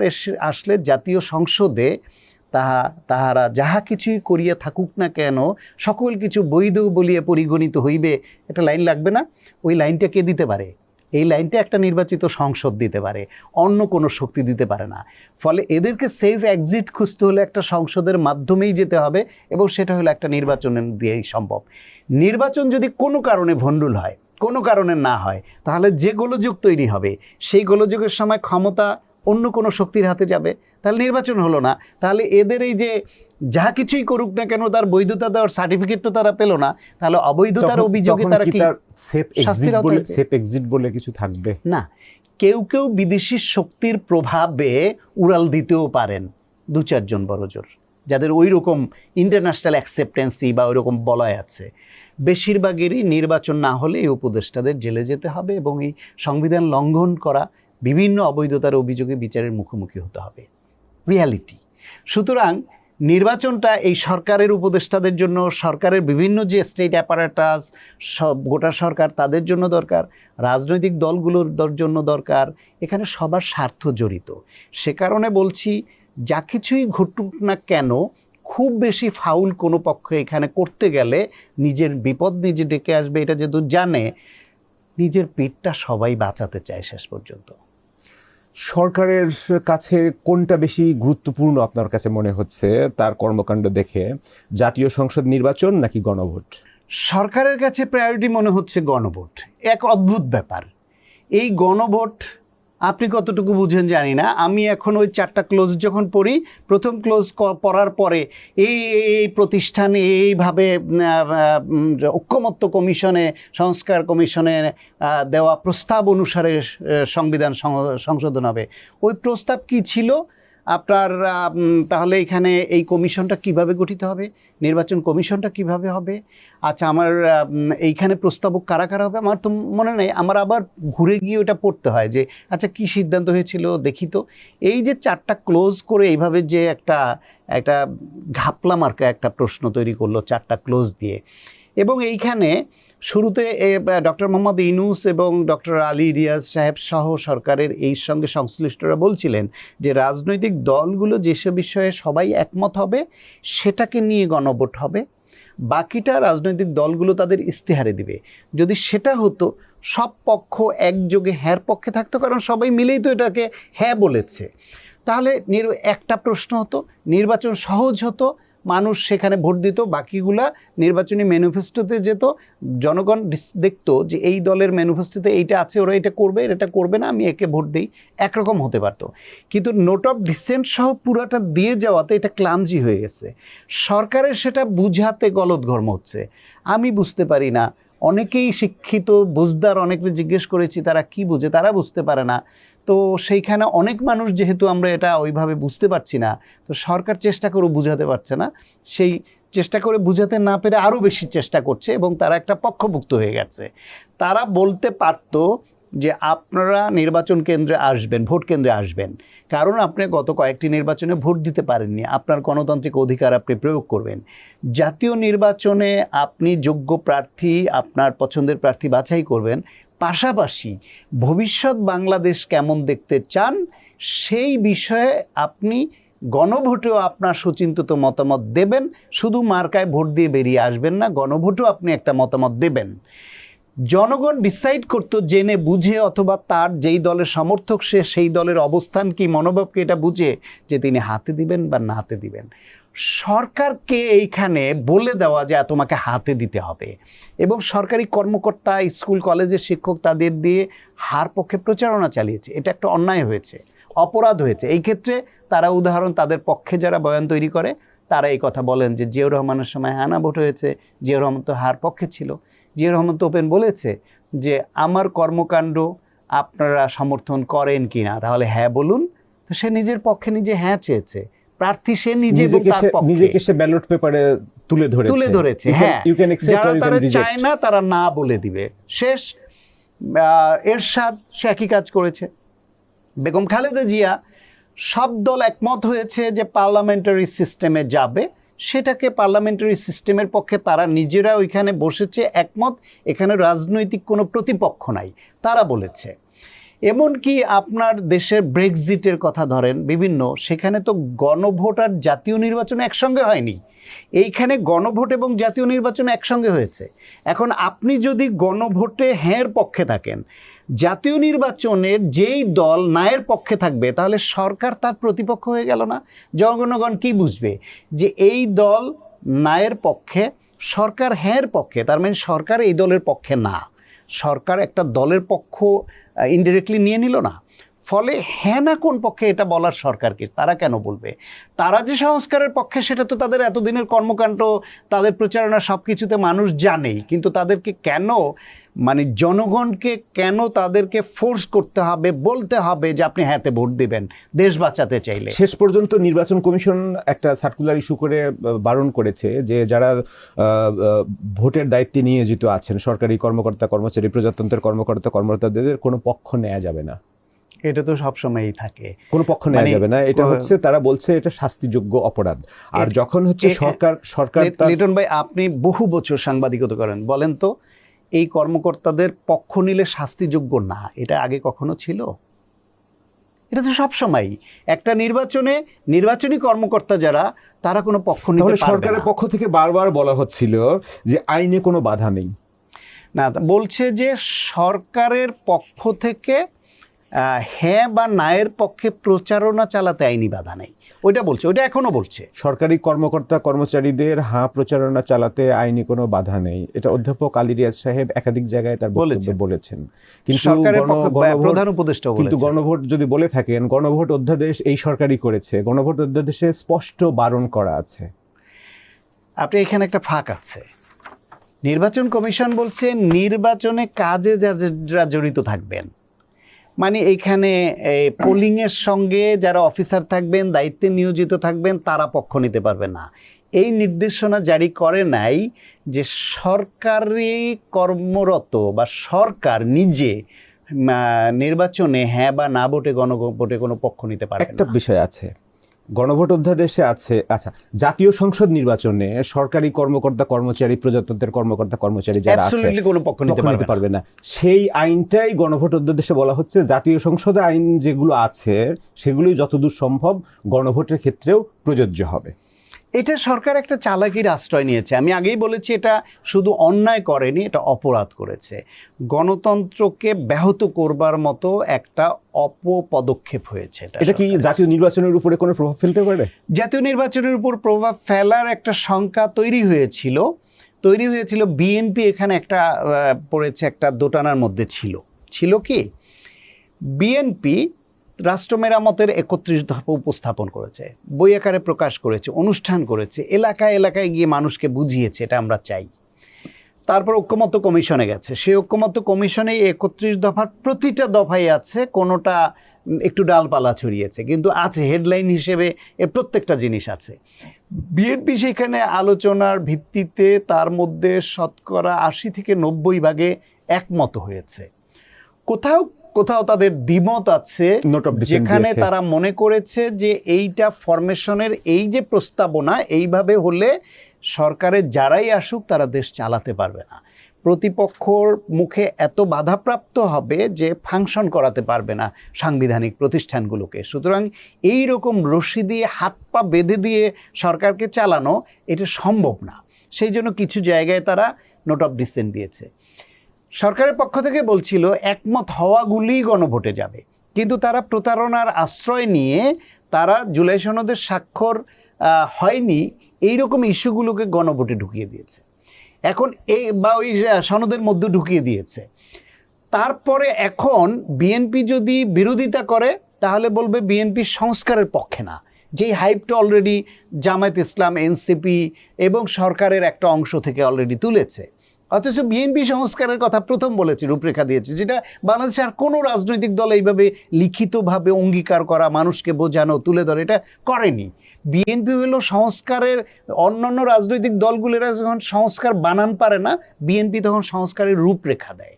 আসলে জাতীয় সংসদে তাহারা যাহা কিছুই করিয়া থাকুক না কেন, সকল কিছু বৈধ বলিয়া পরিগণিত হইবে, একটা লাইন লাগবে না? ওই লাইনটা কে দিতে পারে? এই লাইনটা একটা নির্বাচিত সংসদ দিতে পারে, অন্য কোনো শক্তি দিতে পারে না। ফলে এদেরকে সেফ এক্সিট খুঁজতে হলে একটা সংসদের মাধ্যমেই যেতে হবে, এবং সেটা হলো একটা নির্বাচনের দিয়েই সম্ভব। নির্বাচন যদি কোনো কারণে ভণ্ডুল হয়, কোনো কারণে না হয়, তাহলে যে গোলযোগ তৈরি হবে, সেই গোলযোগের সময় ক্ষমতা অন্য কোনো শক্তির হাতে যাবে, তাহলে নির্বাচন হলো না। তাহলে এদের এই যে যা কিছুই করুক না কেন, তার বৈধতা দেওয়ার সার্টিফিকেট তো তারা পেল না, তাহলে অবৈধতার অভিযোগে তারা কি সেফ এক্সিট বলে কিছু থাকবে না? কেউ কেউ বিদেশি শক্তির প্রভাবে উড়াল দিতেও পারেন, 2-4 জন বড়জোর, যাদের ওই রকম ইন্টারন্যাশনাল অ্যাকসেপ্টেন্সি বা ওই রকম বলয় আছে। বেশিরভাগেরই নির্বাচন না হলে এই উপদেষ্টাদের জেলে যেতে হবে এবং এই সংবিধান লঙ্ঘন করা বিভিন্ন অবৈধতার অভিযোগে বিচারের মুখোমুখি হতে হবে, রিয়ালিটি। সুতরাং নির্বাচনটা এই সরকারের উপদেষ্টাদের জন্য, সরকারের বিভিন্ন যে স্টেট অ্যাপারেটাস, সব গোটা সরকার, তাদের জন্য দরকার, রাজনৈতিক দলগুলোর জন্য দরকার। এখানে সবার স্বার্থ জড়িত। সে কারণে বলছি, যা কিছুই ঘটুক না কেন, খুব বেশি ফাউল কোনো পক্ষ এখানে করতে গেলে নিজের বিপদ নিজে ডেকে আসবে, এটা যেহেতু জানে, নিজের পেটটা সবাই বাঁচাতে চায় শেষ পর্যন্ত। সরকারের কাছে কোনটা বেশি গুরুত্বপূর্ণ আপনার কাছে মনে হচ্ছে তার কর্মকাণ্ড দেখে, জাতীয় সংসদ নির্বাচন নাকি গণভোট? সরকারের কাছে প্রায়োরিটি মনে হচ্ছে গণভোট। এক অদ্ভুত ব্যাপার, এই গণভোট আপনি কতটুকু বুঝেন জানি না, আমি এখন ওই 4টা ক্লোজ যখন পড়ি, প্রথম ক্লোজ পড়ার পরে এই প্রতিষ্ঠান এইভাবে ঐকমত্য কমিশনে, সংস্কার কমিশনে দেওয়া প্রস্তাব অনুসারে সংবিধান সংশোধন হবে, ওই প্রস্তাব কি ছিল আপনার? তাহলে এখানে এই কমিশনটা কিভাবে গঠিত হবে, নির্বাচন কমিশনটা কিভাবে হবে, আচ্ছা আমার এইখানে প্রস্তাবক কারা কারা হবে, আমার তো মনে নেই। আমার আবার ঘুরে গিয়ে ওটা পড়তে হয় যে আচ্ছা কি সিদ্ধান্ত হয়েছিল দেখি তো। এই যে 4টা ক্লোজ করে এইভাবে যে একটা ঘাপলা মার্কা একটা প্রশ্ন তৈরি করলো 4টা ক্লোজ দিয়ে, এবং এইখানে শুরুতে ডক্টর মোহাম্মদ ইউনূস এবং ডক্টর আলী রিয়াজ সাহেব সহ সরকারের এই সঙ্গে সংশ্লিষ্টরা বলছিলেন যে রাজনৈতিক দলগুলো যেসব বিষয়ে সবাই একমত হবে সেটাকে নিয়ে গণভোট হবে, বাকিটা রাজনৈতিক দলগুলো তাদের ইস্তেহারে দিবে। যদি সেটা হতো সব পক্ষ একযোগে হ্যাঁর পক্ষে থাকতো, কারণ সবাই মিলেই তো এটাকে হ্যাঁ বলেছে, তাহলে একটা প্রশ্ন হতো, নির্বাচন সহজ হতো, মানুষ সেখানে ভোট দিত, বাকিগুলা নির্বাচনী ম্যানিফেস্টোতে যেত, জনগণ দেখতো যে এই দলের ম্যানিফেস্টোতে এইটা আছে, ওরা এটা করবে, এটা করবে না, আমি একে ভোট দিই, একরকম হতে পারতো। কিন্তু নোট অফ ডিসেন্ট সহ পুরাটা দিয়ে যাওয়াতে এটা ক্লামজি হয়ে গেছে। সরকারের সেটা বুঝাতে গলদঘর্ম হচ্ছে। আমি বুঝতে পারি না, অনেকেই শিক্ষিত বুঝদার, অনেকে জিজ্ঞেস করেছি তারা কি বুঝে, তারা বুঝতে পারে না। তো সেইখানে অনেক মানুষ যেহেতু আমরা এটা ওইভাবে বুঝতে পারছি না, তো সরকার চেষ্টা করে বুঝাতে পারছে না, সেই চেষ্টা করে বুঝাতে না পেরে আরও বেশি চেষ্টা করছে, এবং তারা একটা পক্ষভুক্ত হয়ে গেছে। তারা বলতে পারতো যে আপনারা নির্বাচন কেন্দ্রে আসবেন, ভোট কেন্দ্রে আসবেন, কারণ আপনি গত কয়েকটি নির্বাচনে ভোট দিতে পারেননি, আপনার গণতান্ত্রিক অধিকার আপনি প্রয়োগ করবেন। জাতীয় নির্বাচনে আপনি যোগ্য প্রার্থী, আপনার পছন্দের প্রার্থী বাছাই করবেন, পাশাপাশি ভবিষ্যৎ বাংলাদেশ কেমন দেখতে চান সেই বিষয়ে আপনি গণভোটেও আপনার সুচিন্তিত মতামত দেবেন। শুধু মার্কায় ভোট দিয়ে বেরিয়ে আসবেন না, গণভোটেও আপনি একটা মতামত দেবেন। জনগণ ডিসাইড করতো জেনে বুঝে, অথবা তার যেই দলের সমর্থক সে সেই দলের অবস্থান কি মনোভাবকে এটা বুঝে যে তিনি হাতে দিবেন বা না হাতে দিবেন। সরকারকে এইখানে বলে দেওয়া যে তোমাকে হাতে দিতে হবে, এবং সরকারি কর্মকর্তা, স্কুল কলেজের শিক্ষক তাদের দিয়ে হার পক্ষে প্রচারণা চালিয়েছে। এটা একটা অন্যায় হয়েছে, অপরাধ হয়েছে। এই ক্ষেত্রে তারা উদাহরণ, তাদের পক্ষে যারা বয়ান তৈরি করে তারা এই কথা বলেন যে জিয়াউর রহমানের সময় হানা ভোট হয়েছে, জিয়াউর রহমান তো হার পক্ষে ছিল। জিয়াউর রহমান তো ওপেন বলেছে যে আমার কর্মকাণ্ড আপনারা সমর্থন করেন কি না, তাহলে হ্যাঁ বলুন। তো সে নিজের পক্ষে নিজে হ্যাঁ চেয়েছে, প্রার্থী সে নিজে নিজেকে সে ব্যালট পেপারে তুলে ধরেছে। হ্যাঁ, যারা তারা চায় না তারা না বলে দিবে, শেষ। এরশাদ সে একই কাজ করেছে। বেগম খালেদা জিয়া, সব দল একমত হয়েছে যে পার্লামেন্টারি সিস্টেমে যাবে, সেটাকে পার্লামেন্টারি সিস্টেমের পক্ষে তারা নিজেরা ওইখানে বসেছে একমত, এখানে রাজনৈতিক কোনো প্রতিপক্ষ নাই, তারা বলেছে। এমনকি আপনার দেশের ব্রেক্সিটের কথা ধরেন, বিভিন্ন, সেখানে তো গণভোট আর জাতীয় নির্বাচন একসঙ্গে হয়নি, এইখানে গণভোট এবং জাতীয় নির্বাচন একসঙ্গে হয়েছে। এখন আপনি যদি গণভোটে হ্যাঁর পক্ষে থাকেন, জাতীয় নির্বাচনের যেই দল নায়ের পক্ষে থাকবে, তাহলে সরকার তার প্রতিপক্ষ হয়ে গেল না? জনগণ কি বুঝবে যে এই দল নায়ের পক্ষে, সরকার হ্যাঁর পক্ষে, তার মানে সরকার এই দলের পক্ষে না, সরকার একটা দলের পক্ষ ইনডিরেক্টলি নিয়ে নিল না। ফলে হ্যাঁ না কোন পক্ষে এটা বলার সরকারকে তারা কেন বলবে? তারা যে সংস্কারের পক্ষে সেটা তো তাদের এতদিনের কর্মকাণ্ড, তাদের প্রচারণা সব কিছুতে মানুষ জানেই, কিন্তু তাদেরকে কেন, মানে জনগণকে কেন তাদেরকে ফোর্স করতে হবে, বলতে হবে যে আপনি হ্যাঁতে ভোট দিবেন দেশ বাঁচাতে চাইলে? শেষ পর্যন্ত নির্বাচন কমিশন একটা সার্কুলার ইস্যু করে বারণ করেছে যে যারা ভোটের দায়িত্বে নিয়োজিত আছেন, সরকারি কর্মকর্তা কর্মচারী, প্রজাতন্ত্রের কর্মকর্তা কর্মকর্তাদের কোনো পক্ষ নেওয়া যাবে না। এটা তো সবসময়ই থাকে, কোনো পক্ষ নেওয়া যাবে না। এটা হচ্ছে, তারা বলছে এটা শাস্তিযোগ্য অপরাধ। আর যখন হচ্ছে সরকার লিটন ভাই, আপনি বহু বছর সাংবাদিকতা করেন, বলেন তো এই কর্মকর্তাদের পক্ষ নিলে শাস্তিযোগ্য না, এটা আগে কখনো ছিল? এটা তো সবসময় একটা নির্বাচনে নির্বাচনী কর্মকর্তা যারা, তারা কোনো পক্ষ নিতে পারবে না। সরকারের পক্ষ থেকে বারবার বলা হচ্ছিল যে আইনে কোনো বাধা নেই। না, বলছে যে সরকারের পক্ষ থেকে হ্যাঁ বা নায়ের পক্ষে প্রচারণা চালাতে আইনি বাধা নেই, ওইটা বলছে, ওইটা এখনো বলছে। সরকারি কর্মকর্তা কর্মচারীদের প্রচারণা চালাতে আইনি কোনো বাধা নেই, এটা অধ্যাপক আলী রিয়াজ সাহেব একাধিক জায়গায় তার বক্তব্যে বলেছেন। কিন্তু সরকারের পক্ষে প্রধান উপদেষ্টা কিন্তু বলেছে। গণভোট যদি বলে থাকেন, গণভোট অধ্যাদেশ এই সরকারই করেছে, গণভোট অধ্যাদেশে স্পষ্ট বারণ করা আছে। আপনি এখানে একটা ফাঁক আছে। নির্বাচন কমিশন বলছে নির্বাচনে কাজে যারা জড়িত থাকবেন, মানে এইখানে পোলিংয়ের সঙ্গে যারা অফিসার থাকবেন, দায়িত্বে নিয়োজিত থাকবেন, তারা পক্ষ নিতে পারবে না। এই নির্দেশনা জারি করে নাই যে সরকারি কর্মরত বা সরকার নিজে নির্বাচনে হ্যাঁ বা না ভোটে গণভোটে কোনো পক্ষ নিতে পারবে না। একটা বিষয় আছে, গণভোট অধ্যাদেশে আছে, আচ্ছা, জাতীয় সংসদ নির্বাচনে সরকারি কর্মকর্তা কর্মচারী, প্রজাতন্ত্রের কর্মকর্তা কর্মচারী যারা আছে অ্যাবসলিউটলি কোনো পক্ষ নিতে পারবে না। সেই আইনটাই গণভোট অধ্যাদেশে বলা হচ্ছে, জাতীয় সংসদে আইন যেগুলো আছে সেগুলোই যতদূর সম্ভব গণভোটের ক্ষেত্রেও প্রযোজ্য হবে। এটা সরকার একটা চালাকির আশ্রয় নিয়েছে। আমি আগেই বলেছি, এটা শুধু অন্যায় করেনি, এটা অপরাধ করেছে। গণতন্ত্রকে ব্যাহত করবার মতো একটা অপপদক্ষেপ হয়েছে। এটা কি জাতীয় নির্বাচনের উপরে কোনো প্রভাব ফেলতে পারে? জাতীয় নির্বাচনের উপর প্রভাব ফেলার একটা শঙ্কা তৈরি হয়েছিল। বিএনপি এখানে একটা পড়েছে, একটা দোটানার মধ্যে ছিল কি, বিএনপি রাষ্ট্র মেরামতের 31 দফা উপস্থাপন করেছে, বই আকারে প্রকাশ করেছে, অনুষ্ঠান করেছে, এলাকায় এলাকায় গিয়ে মানুষকে বুঝিয়েছে এটা আমরা চাই। তারপর ঐক্যমত্য কমিশনে গেছে, সেই ঐক্যমত্য কমিশনে 31 দফার প্রতিটা দফাই আছে, কোনোটা একটু ডালপালা ছড়িয়েছে, কিন্তু আছে হেডলাইন হিসেবে এর প্রত্যেকটা জিনিস আছে। বিএনপি সেখানে আলোচনার ভিত্তিতে তার মধ্যে শতকরা 80 থেকে 90 ভাগে একমত হয়েছে। কোথাও কোথাও তাদের দ্বিমত আছে, যেখানে তারা মনে করেছে যে এইটা ফরমেশনের এই যে প্রস্তাবনা, এইভাবে হলে সরকারের যারাই আসুক তারা দেশ চালাতে পারবে না, প্রতিপক্ষর মুখে এত বাধাপ্রাপ্ত হবে যে ফাংশন করাতে পারবে না সাংবিধানিক প্রতিষ্ঠানগুলোকে। সুতরাং এই রকম রশি দিয়ে হাত পা বেঁধে দিয়ে সরকারকে চালানো এটা সম্ভব না। সেই জন্য কিছু জায়গায় তারা নোট অফ ডিসেন্ট দিয়েছে। সরকারের পক্ষ থেকে বলছিল একমত হওয়াগুলিই গণভোটে যাবে, কিন্তু তারা প্রতারণার আশ্রয় নিয়ে তারা জুলাই সনদের স্বাক্ষর হয়নি এইরকম ইস্যুগুলোকে গণভোটে ঢুকিয়ে দিয়েছে, এখন ওই সনদের মধ্যে ঢুকিয়ে দিয়েছে। তারপরে এখন বিএনপি যদি বিরোধিতা করে তাহলে বলবে বিএনপি সংস্কারের পক্ষে না, যেই হাইপটা অলরেডি জামায়াত ইসলাম, এনসিপি এবং সরকারের একটা অংশ থেকে অলরেডি তুলেছে। অথচ বিএনপি সংস্কারের কথা প্রথম বলেছে, রূপরেখা দিয়েছে, যেটা বাংলাদেশে আর কোনো রাজনৈতিক দল এইভাবে লিখিতভাবে অঙ্গীকার করা, মানুষকে বোঝানো, তুলে ধরে এটা করেনি। বিএনপি হলো সংস্কারের, অন্যান্য রাজনৈতিক দলগুলোরা যখন সংস্কার বানান পারে না, বিএনপি তখন সংস্কারের রূপরেখা দেয়।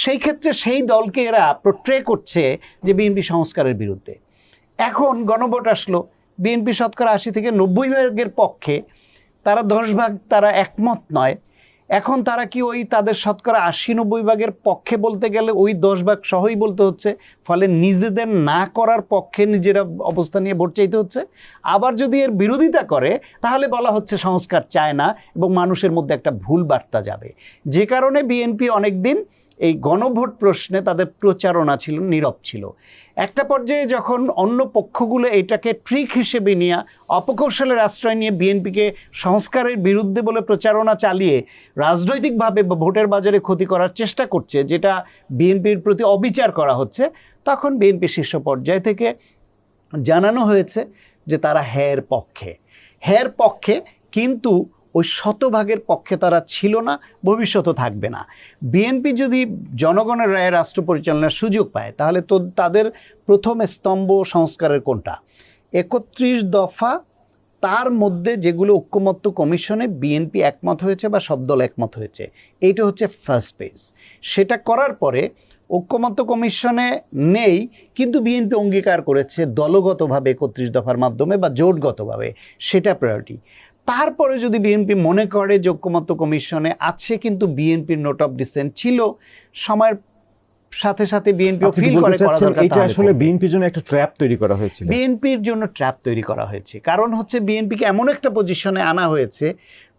সেই ক্ষেত্রে সেই দলকে এরা পোট্রে করছে যে বিএনপি সংস্কারের বিরুদ্ধে। এখন গণভোট আসলো, বিএনপি শতকরা 80 থেকে 90 ভাগের পক্ষে, তারা 10 ভাগ তারা একমত নয়। এখন তারা কি ওই তাদের শতকরা 80-90 ভাগের পক্ষে বলতে গেলে ওই 10 ভাগ সহই বলতে হচ্ছে, ফলে নিজেদের না করার পক্ষে নিজেরা অবস্থা নিয়ে ভোট চাইতে হচ্ছে। আবার যদি এর বিরোধিতা করে তাহলে বলা হচ্ছে সংস্কার চায় না এবং মানুষের মধ্যে একটা ভুল বার্তা যাবে। যে কারণে বিএনপি অনেকদিন এই গণভোট প্রশ্নে তাদের প্রচারণা ছিল, নীরব ছিল। একটা পর্যায়ে যখন অন্য পক্ষগুলো এটাকে ট্রিক হিসেবে নিয়ে, অপকৌশলের আশ্রয় নিয়ে বিএনপিকে সংস্কারের বিরুদ্ধে বলে প্রচারণা চালিয়ে রাজনৈতিকভাবে ভোটের বাজারে ক্ষতি করার চেষ্টা করছে, যেটা বিএনপির প্রতি অবিচার করা হচ্ছে, তখন বিএনপি শীর্ষ পর্যায় থেকে জানানো হয়েছে যে তারা হ্যার পক্ষে, কিন্তু ওই শতভাগের পক্ষে তারা ছিল না, ভবিষ্যতে থাকবে না। বিএনপি যদি জনগণের রায়ে রাষ্ট্র পরিচালনার সুযোগ পায় তাহলে তো তাদের প্রথম স্তম্ভ সংস্কারের কোনটা, 31 দফা, তার মধ্যে যেগুলো ঐক্যমত্য কমিশনে বিএনপি একমত হয়েছে বা সব দল একমত হয়েছে, এইটা হচ্ছে ফার্স্ট পেজ। সেটা করার পরে ঐক্যমত্য কমিশনে নেই, কিন্তু বিএনপি অঙ্গীকার করেছে দলগতভাবে 31 দফার মাধ্যমে বা জোটগতভাবে, সেটা প্রায়োরিটি। তারপরে যদি বিএনপি মনে করে যে ঐক্যমত্য কমিশনে আছে কিন্তু বিএনপির নোট অফ ডিসেন্ট ছিল, সময়ের সাথে সাথে বিএনপিও ফিল করে করা দরকার। এটা আসলে বিএনপির জন্য একটা ট্র্যাপ তৈরি করা হয়েছিল। বিএনপির জন্য ট্র্যাপ তৈরি করা হয়েছে, কারণ হচ্ছে বিএনপিকে এমন একটা পজিশনে আনা হয়েছে,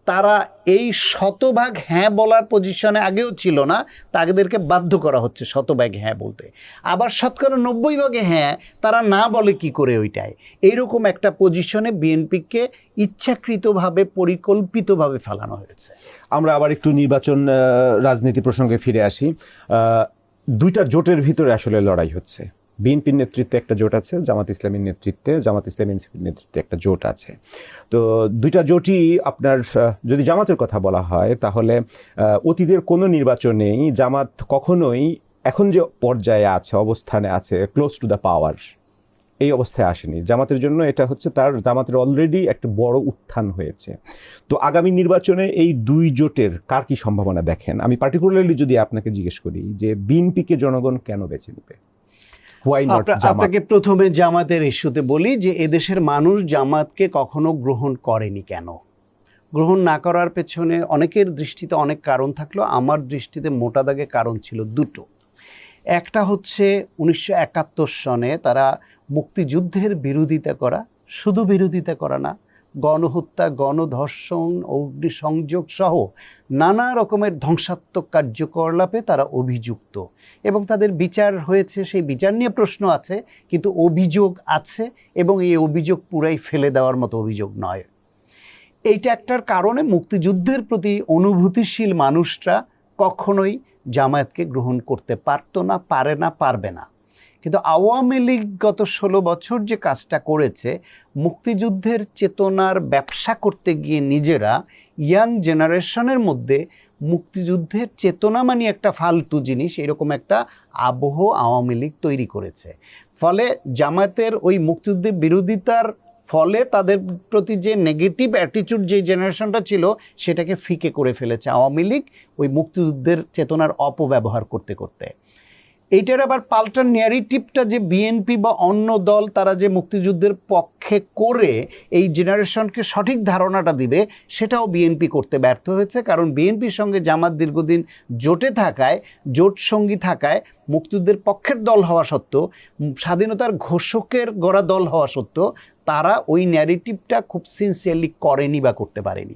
তারা এই শতভাগ হ্যাঁ বলার পজিশনে আগেও ছিল না, তাদেরকে বাধ্য করা হচ্ছে শতভাগ হ্যাঁ বলতে। আবার 90% হ্যাঁ তারা না বলে কি করে ওইটাই, এইরকম একটা পজিশনে বিএনপিকে ইচ্ছাকৃতভাবে পরিকল্পিতভাবে ফেলানো হয়েছে। আমরা আবার একটু নির্বাচন রাজনীতি প্রসঙ্গে ফিরে আসি। দুইটা জোটের ভিতরে আসলে লড়াই হচ্ছে। বিএনপির নেতৃত্বে একটা জোট আছে, জামাত ইসলামীর নেতৃত্বে, জামাত ইসলামী এনসিপির নেতৃত্বে একটা জোট আছে। তো দুইটা জোটই আপনার, যদি জামাতের কথা বলা হয় তাহলে অতীতের কোনো নির্বাচনেই জামাত কখনোই এখন যে পর্যায়ে আছে, অবস্থানে আছে, ক্লোজ টু দ্য পাওয়ার, এই অবস্থায় আসেনি। জামাতের জন্য এটা হচ্ছে জামাতের অলরেডি একটা বড় উত্থান হয়েছে। তো আগামী নির্বাচনে এই দুই জোটের কার কি সম্ভাবনা দেখেন? আমি পার্টিকুলারলি যদি আপনাকে জিজ্ঞেস করি যে বিএনপিকে জনগণ কেন বেছে নেবে? আপনাকে প্রথমে জামাতের ইস্যুতে বলি যে এদেশের মানুষ জামাতকে কখনো গ্রহণ করেনি। কেন গ্রহণ না করার পেছনে অনেকের দৃষ্টিতে অনেক কারণ থাকলো, আমার দৃষ্টিতে মোটা দাগে কারণ ছিল দুটো। একটা হচ্ছে 1971 সনে তারা মুক্তিযুদ্ধের বিরোধিতা করা, শুধু বিরোধিতা করা না, গণহত্যা, গণধর্ষণ, অগ্নিসংযোগ সহ নানা রকমের ধ্বংসাত্মক কার্যকলাপে তারা অভিযুক্ত এবং তাদের বিচার হয়েছে। সেই বিচার নিয়ে প্রশ্ন আছে, কিন্তু অভিযোগ আছে এবং এই অভিযোগ পুরাই ফেলে দেওয়ার মতো অভিযোগ নয়। এইটা একটার কারণে মুক্তিযুদ্ধের প্রতি অনুভূতিশীল মানুষরা কখনোই জামায়াতকে গ্রহণ করতে পারতো না, পারে না, পারবে না। কিন্তু আওয়ামী লীগ গত 16 বছর যে কাজটা করেছে, মুক্তিযুদ্ধের চেতনার ব্যবসা করতে গিয়ে নিজেরা ইয়াং জেনারেশনের মধ্যে মুক্তিযুদ্ধের চেতনা মানে একটা ফালতু জিনিস, এরকম একটা আবহ আওয়ামী লীগ তৈরি করেছে। ফলে জামায়াতের ওই মুক্তিযুদ্ধের বিরোধিতার ফলে তাদের প্রতি যে নেগেটিভ অ্যাটিটিউড যে জেনারেশনটা ছিল সেটাকে ফিকে করে ফেলেছে আওয়ামী লীগ ওই মুক্তিযুদ্ধের চেতনার অপব্যবহার করতে করতে। এইটার আবার পাল্টা ন্যারেটিভটা যে বিএনপি বা অন্য দল তারা যে মুক্তিযুদ্ধের পক্ষে করে এই জেনারেশনকে সঠিক ধারণাটা দিবে, সেটাও বিএনপি করতে ব্যর্থ হয়েছে। কারণ বিএনপির সঙ্গে জামাত দীর্ঘদিন জোটে থাকায়, জোট সঙ্গী থাকায়, মুক্তিযুদ্ধের পক্ষের দল হওয়া সত্ত্বেও, স্বাধীনতার ঘোষকের গড়া দল হওয়া সত্ত্বেও তারা ওই ন্যারেটিভটা খুব সিনসিয়ারলি করেনি বা করতে পারেনি।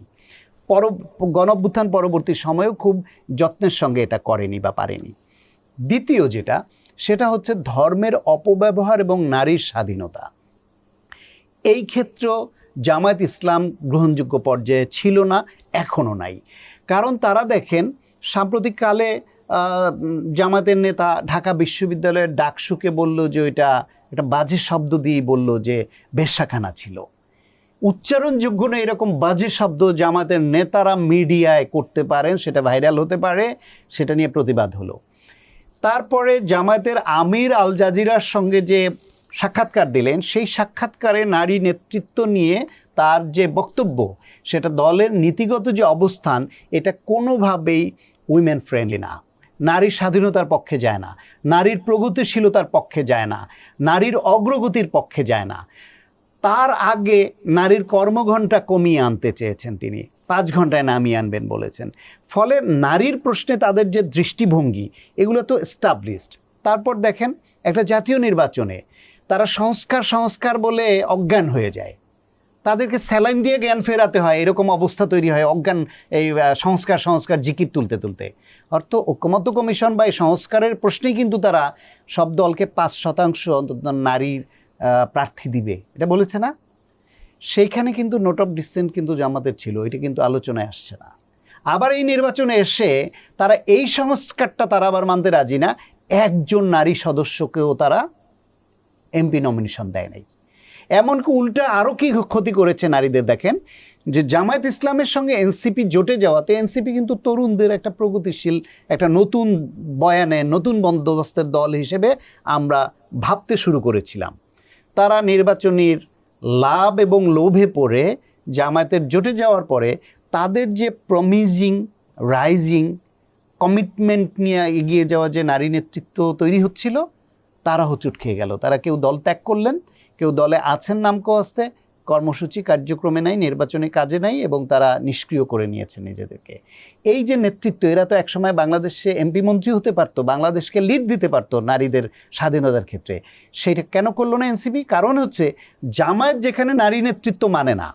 গণঅভ্যুত্থান পরবর্তী সময়েও খুব যত্নের সঙ্গে এটা করেনি বা পারেনি। দ্বিতীয় যেটা, সেটা হচ্ছে ধর্মের অপব্যবহার এবং নারীর স্বাধীনতা। এই ক্ষেত্র জামায়াত ইসলাম গ্রহণযোগ্য পর্যায়ে ছিল না, এখনও নাই। কারণ তারা দেখেন সাম্প্রতিককালে জামাতের নেতা ঢাকা বিশ্ববিদ্যালয়ের ডাকসুকে বলল যে ওইটা একটা বাজে শব্দ দিয়ে বলল যে বেশ্যাখানা ছিল। উচ্চারণযোগ্য না এরকম বাজে শব্দ জামাতের নেতারা মিডিয়ায় করতে পারেন, সেটা ভাইরাল হতে পারে, সেটা নিয়ে প্রতিবাদ হলো। তারপরে জামায়াতের আমির আল জাজিরার সঙ্গে যে সাক্ষাৎকার দিলেন, সেই সাক্ষাৎকারে নারী নেতৃত্ব নিয়ে তার যে বক্তব্য, সেটা দলের নীতিগত যে অবস্থান, এটা কোনোভাবেই উইমেন ফ্রেন্ডলি না, নারীর স্বাধীনতার পক্ষে যায় না, নারীর প্রগতিশীলতার পক্ষে যায় না, নারীর অগ্রগতির পক্ষে যায় না। তার আগে নারীর কর্মঘণ্টা কমিয়ে আনতে চেয়েছেন তিনি, 5 ঘন্টায় নামিয়ে আনবেন বলেছেন। ফলে নারীর প্রশ্নে তাদের যে দৃষ্টিভঙ্গি, এগুলো তো এস্টাবলিশড। তারপর দেখেন একটা জাতীয় নির্বাচনে তারা সংস্কার বলে অজ্ঞান হয়ে যায়, তাদেরকে স্যালাইন দিয়ে জ্ঞান ফেরাতে হয়, এরকম অবস্থা তৈরি হয় অজ্ঞান এই সংস্কার জিকির তুলতে তুলতে। অর্থ ঐকমত্য কমিশন বা এই সংস্কারের প্রশ্নেই কিন্তু তারা সব দলকে 5% অন্তত নারীর প্রার্থী দিবে, এটা বলেছে না? সেইখানে কিন্তু নোট অফ ডিসেন্ট কিন্তু জামাতের ছিল, এটা কিন্তু আলোচনায় আসছে না। আবার এই নির্বাচনে এসে তারা এই সংস্কারটা তারা আবার মানতে রাজি না, একজন নারী সদস্যকেও তারা এমপি নমিনেশন দেয় নাই। এমনকি উল্টা আরও কি ক্ষতি করেছে নারীদের দেখেন, যে জামায়াত ইসলামের সঙ্গে এনসিপি জোটে যাওয়াতে এনসিপি কিন্তু তরুণদের একটা প্রগতিশীল, একটা নতুন বয়ানে, নতুন বন্দোবস্তের দল হিসেবে আমরা ভাবতে শুরু করেছিলাম। তারা নির্বাচনীর লাভ এবং লোভে পড়ে জামায়াতের জোটে যাওয়ার পরে তাদের যে প্রমিজিং, রাইজিং, কমিটমেন্ট নিয়ে এগিয়ে যাওয়া যে নারী নেতৃত্ব তৈরি হচ্ছিল, তারা হোঁচট খেয়ে গেল। তারা কেউ দল ত্যাগ করলেন, কেউ দলে আছেন নামকস্তে, কর্মসূচি কার্যক্রমে নাই, নির্বাচনী কাজে নাই, এবং তারা নিষ্ক্রিয় করে নিয়েছে নিজেদেরকে। এই যে নেতৃত্ব, এরা তো একসময় বাংলাদেশে এমপি মন্ত্রী হতে পারতো, বাংলাদেশকে লিড দিতে পারতো নারীদের স্বাধীনতার ক্ষেত্রে। সেইটা কেন করলো না এনসিপি? কারণ হচ্ছে জামায়াত যেখানে নারী নেতৃত্ব মানে না,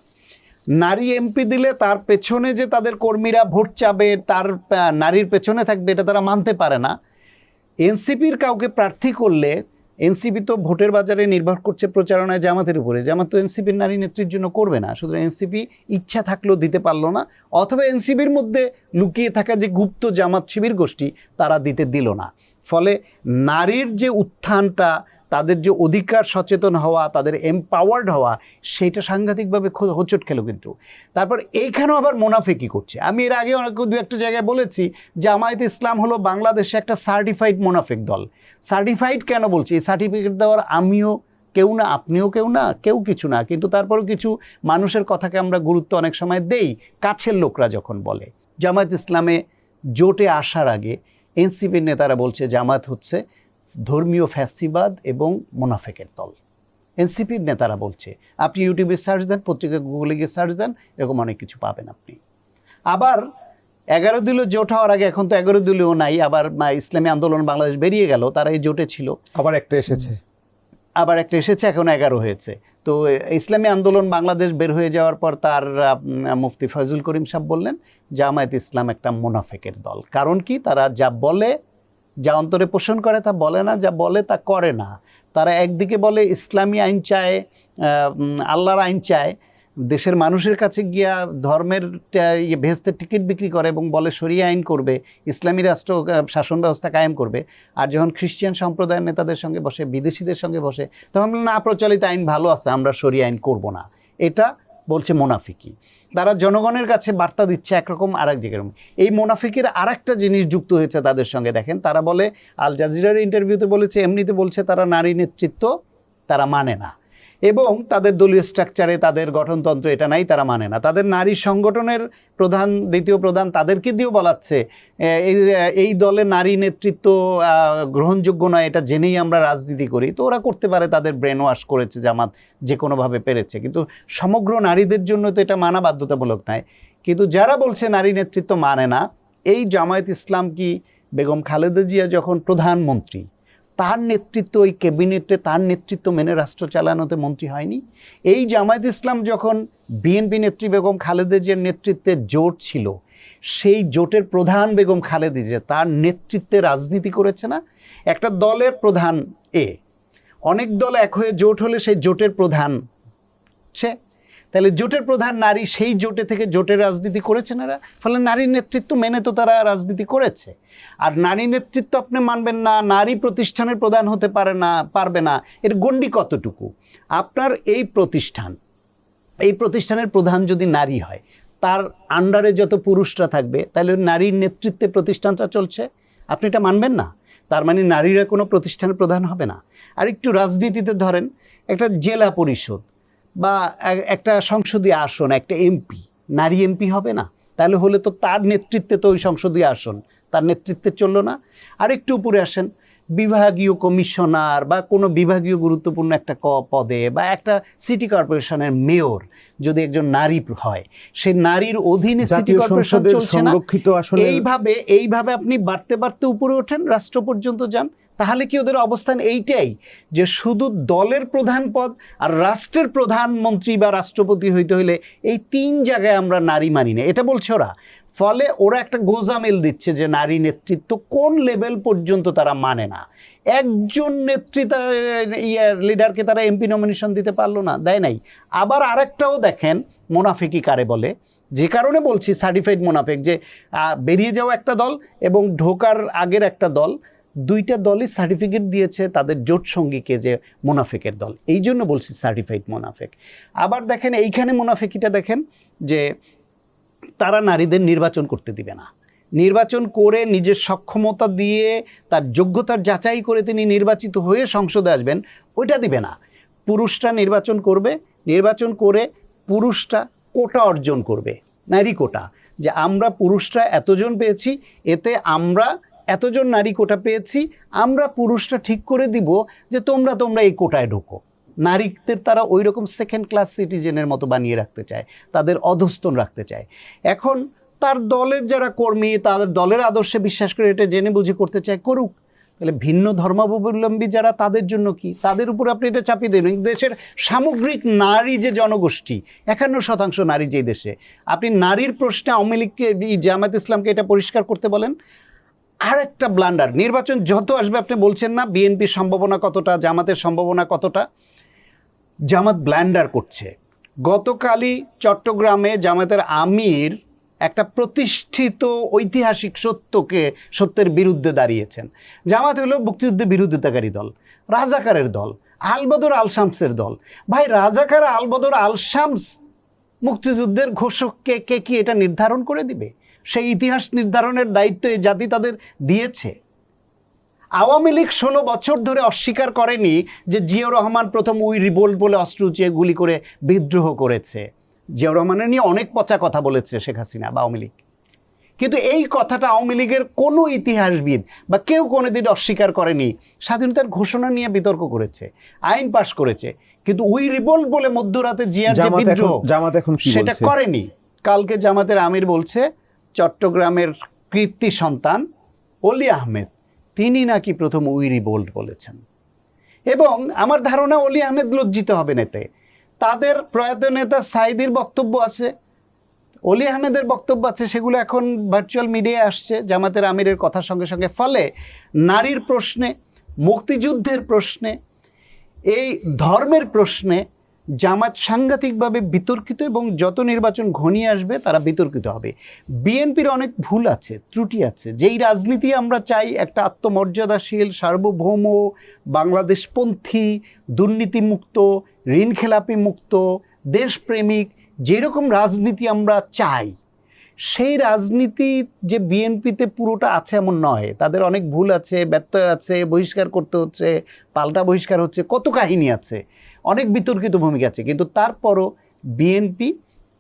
নারী এমপি দিলে তার পেছনে যে তাদের কর্মীরা ভোট চাবে, তার নারীর পেছনে থাকবে, এটা তারা মানতে পারে না। এনসিপির কাউকে প্রার্থী করলে, এনসিপি তো ভোটের বাজারে নির্ভর করছে প্রচারণায় জামাতের উপরে, জামাত তো এনসিপির নারী নেত্রীর জন্য করবে না, সুতরাং এনসিপি ইচ্ছা থাকলেও দিতে পারলো না, অথবা এনসিপির মধ্যে লুকিয়ে থাকা যে গুপ্ত জামাত শিবির গোষ্ঠী তারা দিতে দিল না। ফলে নারীর যে উত্থানটা, তাদের যে অধিকার সচেতন হওয়া, তাদের এমপাওয়ার্ড হওয়া, সেইটা সাংঘাতিকভাবে হোঁচট খেলো। কিন্তু তারপর এইখানেও আবার মোনাফেকি করছে। আমি এর আগে অনেক দু একটা জায়গায় বলেছি, জামায়াত ইসলাম হলো বাংলাদেশে একটা সার্টিফাইড মোনাফেক দল। সার্টিফাইড কেন বলছি? এই সার্টিফিকেট দেওয়ার আমিও কেউ না, আপনিও কেউ না, কেউ কিছু না, কিন্তু তারপরেও কিছু মানুষের কথাকে আমরা গুরুত্ব অনেক সময় দেই, কাছের লোকরা যখন বলে। জামায়াত ইসলামে জোটে আসার আগে এনসিপির নেতারা বলছে জামায়াত হচ্ছে ধর্মীয় ফ্যাসিবাদ এবং মোনাফেকের দল। এনসিপির নেতারা বলছে, আপনি ইউটিউবে সার্চ দেন, পত্রিকা গুগলে গিয়ে সার্চ দেন, এরকম অনেক কিছু পাবেন আপনি। আবার 11 দলীয় জোট হওয়ার আগে, এখন তো 11 দলীয় নাই, আবার ইসলামী আন্দোলন বাংলাদেশ বেরিয়ে গেল, তারা এই জোটে ছিল, আবার একটা এসেছে, এখন 11 হয়েছে। তো ইসলামী আন্দোলন বাংলাদেশ বের হয়ে যাওয়ার পর তার মুফতি ফয়জুল করিম সাহেব বললেন জামায়াত ইসলাম একটা মোনাফেকের দল। কারণ কি? তারা যা বলে, যা অন্তরে পোষণ করে তা বলে না, যা বলে তা করে না। তারা একদিকে বলে ইসলামী আইন চায়, আল্লাহর আইন চায়, দেশের মানুষের কাছে গিয়া ধর্মের ভেস্তের টিকিট বিক্রি করে এবং বলে শরিয়া আইন করবে, ইসলামী রাষ্ট্র শাসন ব্যবস্থা কায়েম করবে। আর যখন খ্রিস্টান সম্প্রদায়ের নেতাদের সঙ্গে বসে, বিদেশিদের সঙ্গে বসে, তখন না প্রচলিত আইন ভালো আছে, আমরা শরিয়া আইন করব না। এটা বলছে মোনাফিকি। তারা জনগণের কাছে বার্তা দিচ্ছে একরকম, আর এক জায়গায়। এই মোনাফিকের আর একটা জিনিস যুক্ত হয়েছে তাদের সঙ্গে। দেখেন, তারা বলে, আল জাজিরার ইন্টারভিউতে বলেছে, এমনিতে বলছে তারা নারী নেতৃত্ব তারা মানে না, এবং তাদের দলীয় স্ট্রাকচারে তাদের গঠনতন্ত্র এটা নাই, তারা মানে না। তাদের নারী সংগঠনের প্রধান, দ্বিতীয় প্রধান, তাদেরকে দিয়েও বলাচ্ছে এই দলে নারী নেতৃত্ব গ্রহণযোগ্য নয়, এটা জেনেই আমরা রাজনীতি করি। তো ওরা করতে পারে, তাদের ব্রেন ওয়াশ করেছে জামাত যে কোনোভাবে পেরেছে, কিন্তু সমগ্র নারীদের জন্য তো এটা মানা বাধ্যতামূলক নয়। কিন্তু যারা বলছে নারী নেতৃত্ব মানে না, এই জামায়াত ইসলাম কি বেগম খালেদা জিয়া যখন প্রধানমন্ত্রী, তার নেতৃত্ব, ওই ক্যাবিনেটে তার নেতৃত্ব মেনে রাষ্ট্র চালানোতে মন্ত্রী হয়নি? এই জামায়াত ইসলাম যখন বিএনপি নেত্রী বেগম খালেদা জিয়ার নেতৃত্বে জোট ছিল, সেই জোটের প্রধান বেগম খালেদা জিয়া, তার নেতৃত্বে রাজনীতি করেছে না? একটা দলের প্রধান অনেক দল এক হয়ে জোট হলে সেই জোটের প্রধান সে, তাহলে জোটের প্রধান নারী, সেই জোটে থেকে জোটের রাজনীতি করেছেন এরা। ফলে নারীর নেতৃত্ব মেনে তো তারা রাজনীতি করেছে। আর নারী নেতৃত্ব আপনি মানবেন না, নারী প্রতিষ্ঠানের প্রধান হতে পারবে না, এর গণ্ডি কতটুকু? আপনার এই প্রতিষ্ঠানের প্রধান যদি নারী হয়, তার আন্ডারে যত পুরুষরা থাকবে, তাহলে নারীর নেতৃত্বে প্রতিষ্ঠানটা চলছে, আপনি এটা মানবেন না? তার মানে নারীরা কোনো প্রতিষ্ঠানের প্রধান হবে না। আর একটু রাজনীতিতে ধরেন, একটা জেলা পরিষদ বা একটা সংসদীয় আসন, একটা এমপি, নারী এমপি হবে না? তাহলে হলে তো তার নেতৃত্বে তো ওই সংসদীয় আসন তার নেতৃত্বে চললো না। আর একটু উপরে আসেন, বিভাগীয় কমিশনার বা কোনো বিভাগীয় গুরুত্বপূর্ণ একটা পদে, বা একটা সিটি কর্পোরেশনের মেয়র যদি একজন নারী হয়, সেই নারীর অধীনে সিটি কর্পোরেশন চলছে না। এইভাবে আপনি বাড়তে বাড়তে উপরে ওঠেন, রাষ্ট্র পর্যন্ত যান। তাহলে কি ওদের অবস্থান এইটাই, যে শুধু দলের প্রধান পদ আর রাষ্ট্রের প্রধানমন্ত্রী বা রাষ্ট্রপতি হইতে হইলে এই 3 জায়গায় আমরা নারী মানি না, এটা বলছে ওরা। ফলে ওরা একটা গোজামিল দিচ্ছে যে নারী নেতৃত্ব কোন লেভেল পর্যন্ত তারা মানে না। একজন লিডারকে তারা এমপি নমিনেশন দিতে পারলো না, দেয় নাই। আবার আরেকটাও দেখেন, মোনাফিকি কারে বলে, যে কারণে বলছি সার্টিফাইড মোনাফেক, যে বেরিয়ে যাওয়া একটা দল এবং ঢোকার আগের একটা দল, দুইটা দলই সার্টিফিকেট দিয়েছে তাদের জোট সঙ্গীকে যে মোনাফেকের দল, এই জন্য বলছি সার্টিফাইড মোনাফেক। আবার দেখেন এইখানে মোনাফেকিটা দেখেন, যে তারা নারীদের নির্বাচন করতে দিবে না, নির্বাচন করে নিজের সক্ষমতা দিয়ে তার যোগ্যতার যাচাই করে তিনি নির্বাচিত হয়ে সংসদে আসবেন, ওইটা দিবে না। পুরুষরা নির্বাচন করবে, নির্বাচন করে পুরুষরা কোটা অর্জন করবে, নারী কোটা, যে আমরা পুরুষরা এতজন পেয়েছি, এতে আমরা এতজন নারী কোটা পেয়েছি, আমরা পুরুষরা ঠিক করে দিব যে তোমরা এই কোটায় ঢোকো। নারীদের তারা ওই রকম সেকেন্ড ক্লাস সিটিজেনের মতো বানিয়ে রাখতে চায়, তাদের অধস্তন রাখতে চায়। এখন তার দলের যারা কর্মী, তাদের দলের আদর্শে বিশ্বাস করে এটা জেনে বুঝে করতে চায়, করুক। তাহলে ভিন্ন ধর্মাবলম্বী যারা, তাদের জন্য কি? তাদের উপর আপনি এটা চাপিয়ে দেন। দেশের সামগ্রিক নারী যে জনগোষ্ঠী, 51% নারী যেই দেশে, আপনি নারীর প্রশ্নে আওয়ামী লীগকে, জামায়াত ইসলামকে এটা পরিষ্কার করতে বলেন। আর একটা ব্লান্ডার, নির্বাচন যত আসবে আপনি বলছেন না বিএনপির সম্ভাবনা কতটা, জামাতের সম্ভাবনা কতটা। জামাত ব্লান্ডার করছে। গতকালই চট্টগ্রামে জামাতের আমির একটা প্রতিষ্ঠিত ঐতিহাসিক সত্যের বিরুদ্ধে দাঁড়িয়েছেন। জামাত হলো মুক্তিযুদ্ধের বিরোধিতাকারী দল, রাজাকারের দল, আলবদর আল শামসের দল। ভাই, রাজাকার আলবদর আল শামস মুক্তিযুদ্ধের ঘোষককে কে কি এটা নির্ধারণ করে দিবে? সেই ইতিহাস নির্ধারণের দায়িত্ব এই জাতি তাদের দিয়েছে। আওয়ামী লীগ 16 বছর ধরে অস্বীকার করেনি যে জিয়াউর রহমান প্রথম উই রিভোল্ট বলে অস্ত্র উঁচিয়ে গুলি করে বিদ্রোহ করেছে। জিয়াউর রহমানের নিয়ে অনেক পচা কথা বলেছে শেখ হাসিনা বা আওয়ামী লীগ, কিন্তু এই কথাটা আওয়ামী লীগের কোনো ইতিহাসবিদ বা কেউ কোনোদিন অস্বীকার করেনি। স্বাধীনতার ঘোষণা নিয়ে বিতর্ক করেছে, আইন পাশ করেছে, কিন্তু উই রিভোল্ট বলে মধ্যরাতে জিয়ার যে বিদ্রোহ সেটা করেনি। কালকে জামাতের আমির বলছে চট্টগ্রামের কীর্তি সন্তান অলি আহমেদ, তিনি নাকি প্রথম উই রিভোল্ট বলেছেন। এবং আমার ধারণা অলি আহমেদ লজ্জিত হবেন এতে। তাদের প্রয়াত নেতা সাইদির বক্তব্য আছে, অলি আহমেদের বক্তব্য আছে, সেগুলো এখন ভার্চুয়াল মিডিয়ায় আসছে জামাতের আমিরের কথার সঙ্গে সঙ্গে। ফলে নারীর প্রশ্নে, মুক্তিযুদ্ধের প্রশ্নে, এই ধর্মের প্রশ্নে জামাত সাংঘাতিকভাবে বিতর্কিত, এবং যত নির্বাচন ঘনিয়ে আসবে তারা বিতর্কিত হবে। বিএনপির অনেক ভুল আছে, ত্রুটি আছে। যেই রাজনীতি আমরা চাই, একটা আত্মমর্যাদাশীল, সার্বভৌম, বাংলাদেশপন্থী, দুর্নীতিমুক্ত, ঋণ খেলাপি মুক্ত, দেশপ্রেমিক যেরকম রাজনীতি আমরা চাই, সেই রাজনীতি যে বিএনপিতে পুরোটা আছে এমন নয়। তাদের অনেক ভুল আছে, ব্যত্যয় আছে, বহিষ্কার করতে হচ্ছে, পাল্টা বহিষ্কার হচ্ছে, কত কাহিনী আছে, অনেক বিতর্কিত ভূমিকা আছে। কিন্তু তারপরও বিএনপি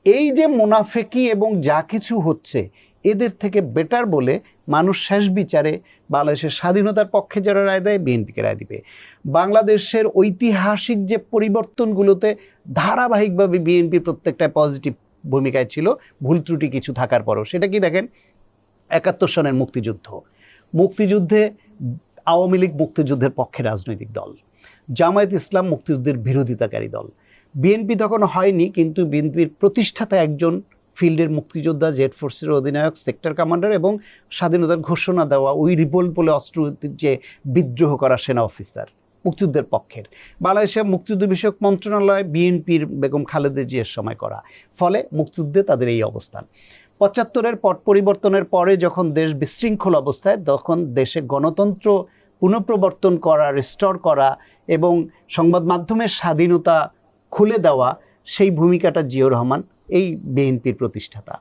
এই যে মুনাফেকি এবং যা কিছু হচ্ছে এদের থেকে বেটার বলে মানুষ শেষ বিচারে বাংলাদেশের স্বাধীনতার পক্ষে যারা রায় দেয়, বিএনপিকে রায় দিবে। বাংলাদেশের ঐতিহাসিক যে পরিবর্তনগুলোতে ধারাবাহিকভাবে বিএনপি প্রত্যেকটা পজিটিভ ভূমিকায় ছিল, ভুল ত্রুটি কিছু থাকার পরও। সেটা কি দেখেন, 71 সনের মুক্তিযুদ্ধে আওয়ামী লীগ মুক্তিযুদ্ধের পক্ষে রাজনৈতিক দল, জামায়াত ইসলাম মুক্তিযুদ্ধের বিরোধিতাকারী দল। বিএনপি তখন হয়নি, কিন্তু বিএনপির প্রতিষ্ঠাতা একজন ফিল্ডের মুক্তিযোদ্ধা, জেড ফোর্সের অধিনায়ক, সেক্টর কমান্ডার এবং স্বাধীনতার ঘোষণা দেওয়া উই রিভোল্ট বলে অস্ত্র যে বিদ্রোহ করা সেনা অফিসার, মুক্তিযুদ্ধের পক্ষের। বাংলাদেশের মুক্তিযুদ্ধ বিষয়ক মন্ত্রণালয় বিএনপির বেগম খালেদা জিয়ার সময় করা। ফলে মুক্তিযুদ্ধে তাদের এই অবস্থান। 75-এর পট পরিবর্তনের পরে যখন দেশ বিশৃঙ্খল অবস্থায়, তখন দেশে গণতন্ত্র পুনঃপ্রবর্তন করা, রিস্টোর করা এবং সংবাদ মাধ্যমের স্বাধীনতা খুলে দেওয়া, সেই ভূমিকাটা জিয়াউর রহমান, এই বিএনপির প্রতিষ্ঠাতা।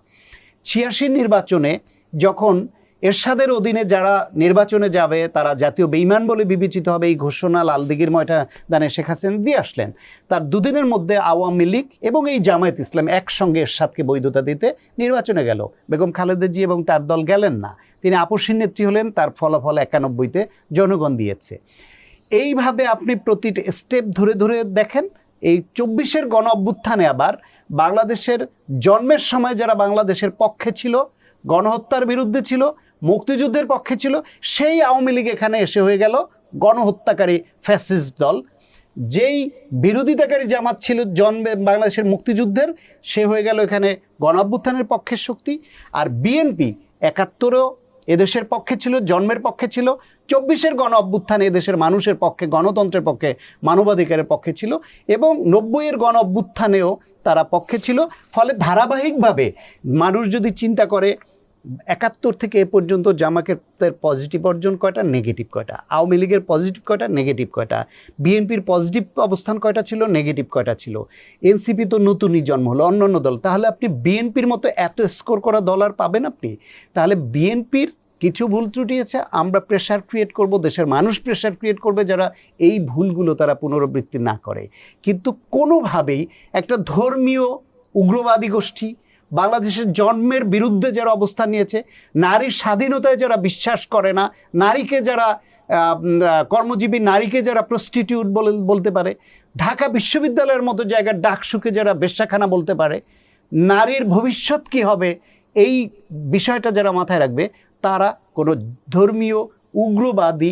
86 নির্বাচনে যখন এরশাদের অধীনে যারা নির্বাচনে যাবে তারা জাতীয় বেঈমান বলে বিবেচিত হবে, এই ঘোষণা লালদিঘির ময়দানে শেখ হাসিনা দিয়ে আসলেন। তার দুদিনের মধ্যে আওয়ামী লীগ এবং এই জামায়াত ইসলাম একসঙ্গে এরশাদকে বৈধতা দিতে নির্বাচনে গেল। বেগম খালেদা জিয়া এবং তার দল গেলেন না, তিনি আপসীর নেত্রী হলেন। তার ফলাফল 91-তে জনগণ দিয়েছে। এইভাবে আপনি প্রতিটি স্টেপ ধরে ধরে দেখেন। এই 24-এর গণ অভ্যুত্থানে আবার বাংলাদেশের জন্মের সময় যারা বাংলাদেশের পক্ষে ছিল, গণহত্যার বিরুদ্ধে ছিল, মুক্তিযুদ্ধের পক্ষে ছিল, সেই আওয়ামী লীগ এখানে এসে হয়ে গেল গণহত্যাকারী ফ্যাসিস্ট দল। যেই বিরোধিতাকারী জামাত ছিল জন্মে বাংলাদেশের মুক্তিযুদ্ধের, সে হয়ে গেল এখানে গণ অভ্যুত্থানের পক্ষের শক্তি। আর বিএনপি 71-ও এদেশের পক্ষে ছিল, জন্মের পক্ষে ছিল, 24-এর গণ অভ্যুত্থানে এদেশের মানুষের পক্ষে, গণতন্ত্রের পক্ষে, মানবাধিকারের পক্ষে ছিল, এবং 90-এর গণ অভ্যুত্থানেও তারা পক্ষে ছিল। ফলে ধারাবাহিকভাবে মানুষ যদি চিন্তা করে 71 থেকে এ পর্যন্ত জামায়াতের পজিটিভ অর্জন কয়টা, নেগেটিভ কয়টা, আওয়ামী লীগের পজিটিভ কয়টা, নেগেটিভ কয়টা, বিএনপির পজিটিভ অবস্থান কয়টা ছিল, নেগেটিভ কয়টা ছিল, এনসিপি তো নতুনই জন্ম হলো, অন্যান্য দল। তাহলে আপনি বিএনপির মতো এত স্কোর করা দল আর পাবেন আপনি? তাহলে বিএনপির কিছু ভুল ত্রুটি আছে, আমরা প্রেশার ক্রিয়েট করব, দেশের মানুষ প্রেশার ক্রিয়েট করবে যারা এই ভুলগুলো তারা পুনরাবৃত্তি না করে। কিন্তু কোনোভাবেই একটা ধর্মীয় উগ্রবাদী গোষ্ঠী, বাংলাদেশের জন্মের বিরুদ্ধে যারা অবস্থান নিয়েছে, নারীর স্বাধীনতায় যারা বিশ্বাস করে না, নারীকে যারা কর্মজীবী নারীকে যারা প্রস্টিটিউট বলতে পারে, ঢাকা বিশ্ববিদ্যালয়ের মতো জায়গার ডাকসুকে যারা বেশ্যাখানা বলতে পারে, নারীর ভবিষ্যৎ কী হবে এই বিষয়টা যারা মাথায় রাখবে, তারা কোনো ধর্মীয় উগ্রবাদী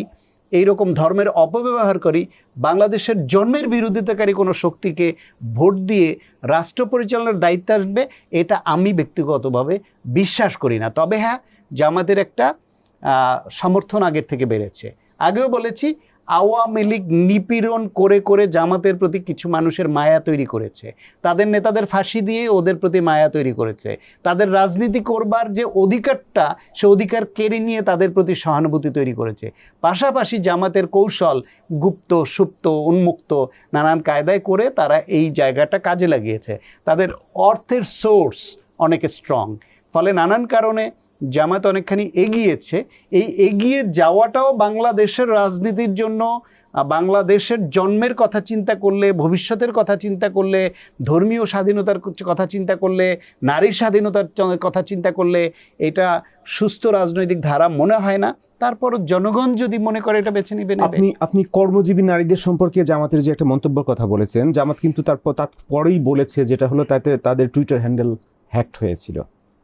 এই রকম ধর্মের অপব্যবহারকারী বাংলাদেশের জন্মের বিরোধিতাকারী কোনো শক্তিকে ভোট দিয়ে রাষ্ট্র পরিচালনার দায়িত্ব আসবে, এটা আমি ব্যক্তিগতভাবে বিশ্বাস করি না। তবে হ্যাঁ, জামাতের একটা সমর্থন আগের থেকে বেড়েছে। আগেও বলেছি, আওয়ামী লীগ নিপীড়ন করে করে জামাতের প্রতি কিছু মানুষের মায়া তৈরি করেছে, তাদের নেতাদের ফাঁসি দিয়ে ওদের প্রতি মায়া তৈরি করেছে, তাদের রাজনীতি করবার যে অধিকারটা সে অধিকার কেড়ে নিয়ে তাদের প্রতি সহানুভূতি তৈরি করেছে। পাশাপাশি জামাতের কৌশল গুপ্ত সুপ্ত উন্মুক্ত নানান কায়দায় করে তারা এই জায়গাটা কাজে লাগিয়েছে। তাদের অর্থের সোর্স অনেক স্ট্রং, ফলে নানান কারণে জামাত অনেকখানি এগিয়েছে। এই এগিয়ে যাওয়াটাও বাংলাদেশের রাজনীতির জন্য, বাংলাদেশের জন্মের কথা চিন্তা করলে, ভবিষ্যতের কথা চিন্তা করলে, ধর্মীয় স্বাধীনতার কথা চিন্তা করলে, নারীর স্বাধীনতার কথা চিন্তা করলে এটা সুস্থ রাজনৈতিক ধারা মনে হয় না। তারপরও জনগণ যদি মনে করে এটা বেছে নিবে। আপনি কর্মজীবী নারীদের সম্পর্কে জামাতের যে একটা মন্তব্যের কথা বলেছেন, জামাত কিন্তু তারপরেই বলেছে যেটা হলো তাদের টুইটার হ্যান্ডেল হ্যাকড হয়েছিল,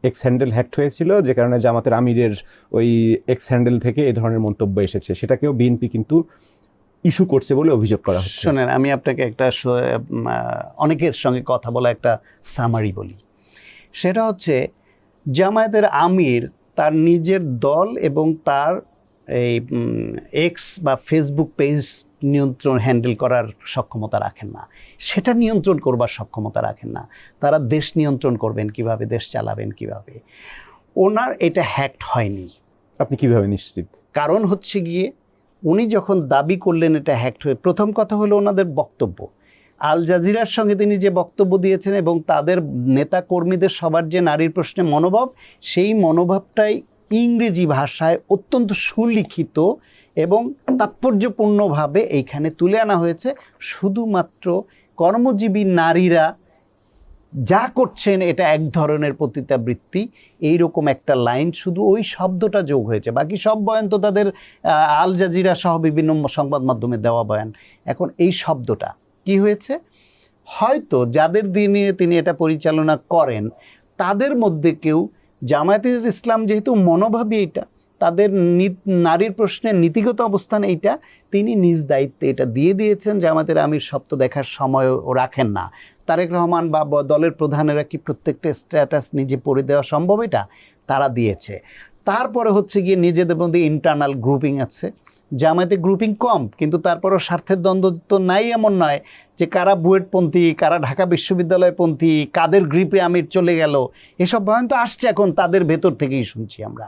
এক্স হ্যান্ডেল হ্যাকড হয়েছিল, যে কারণে জামাতের আমিরের ওই এক্স হ্যান্ডেল থেকে এই ধরনের মন্তব্য এসেছে। সেটাকেও বিএনপি কিন্তু ইস্যু করছে বলে অভিযোগ করা হচ্ছে। শোনেন, আমি আপনাকে একটা অনেকের সঙ্গে কথা বলা একটা সামারি বলি। সেটা হচ্ছে, জামায়াতের আমির তার নিজের দল এবং তার এই এক্স বা ফেসবুক পেজ নিয়ন্ত্রণ হ্যান্ডেল করার সক্ষমতা রাখেন না, সেটা নিয়ন্ত্রণ করবার সক্ষমতা রাখেন না। তারা দেশ নিয়ন্ত্রণ করবেন কিভাবে, দেশ চালাবেন কিভাবে? ওনার এটা হ্যাকড হয়নি। আপনি কিভাবে নিশ্চিত? কারণ হচ্ছে গিয়ে, উনি যখন দাবি করলেন এটা হ্যাকড হয়ে, প্রথম কথা হলো ওনাদের বক্তব্য। আল জাজিরার সঙ্গে তিনি যে বক্তব্য দিয়েছেন এবং তাদের নেতা কর্মীদের সবার যে নারীর প্রশ্নে মনোভাব, সেই মনোভাবটাই ইংরেজি ভাষায় অত্যন্ত সুলিখিত এবং তাৎপর্যপূর্ণভাবে এইখানে তুলে আনা হয়েছে। শুধুমাত্র কর্মজীবী নারীরা যা করছেন এটা এক ধরনের পতিতাবৃত্তি, এইরকম একটা লাইন শুধু ওই শব্দটা যোগ হয়েছে। বাকি সব বয়ান তো তাদের আল জাজিরা সহ বিভিন্ন সংবাদ মাধ্যমে দেওয়া বয়ান। এখন এই শব্দটা কি হয়েছে, হয়তো যাদের দিনে তিনি এটা পরিচালনা করেন তাদের মধ্যে কেউ, জামায়াতুল ইসলাম যেহেতু মনোভাবী এটা, তাদের নারীর প্রশ্নের নীতিগত অবস্থান এইটা, তিনি নিজ দায়িত্বে এটা দিয়ে দিয়েছেন। জামায়াতের আমির শব্দ দেখার সময় রাখেন না। তারেক রহমান বা দলের প্রধানেরা কি প্রত্যেকটা স্ট্যাটাস নিজে পড়ে দেওয়া সম্ভব? এটা তারা দিয়েছে। তারপরে হচ্ছে গিয়ে নিজেদের মধ্যে ইন্টারনাল গ্রুপিং আছে। জামায়াতে গ্রুপিং কম, কিন্তু তারপরও স্বার্থের দ্বন্দ্ব তো নাই এমন নয় যে কারা বুয়েটপন্থী, কারা ঢাকা বিশ্ববিদ্যালয়পন্থী, কাদের গ্রিপে আমির চলে গেল, এসব বয়ান তো আসছে এখন তাদের ভেতর থেকেই শুনছি আমরা।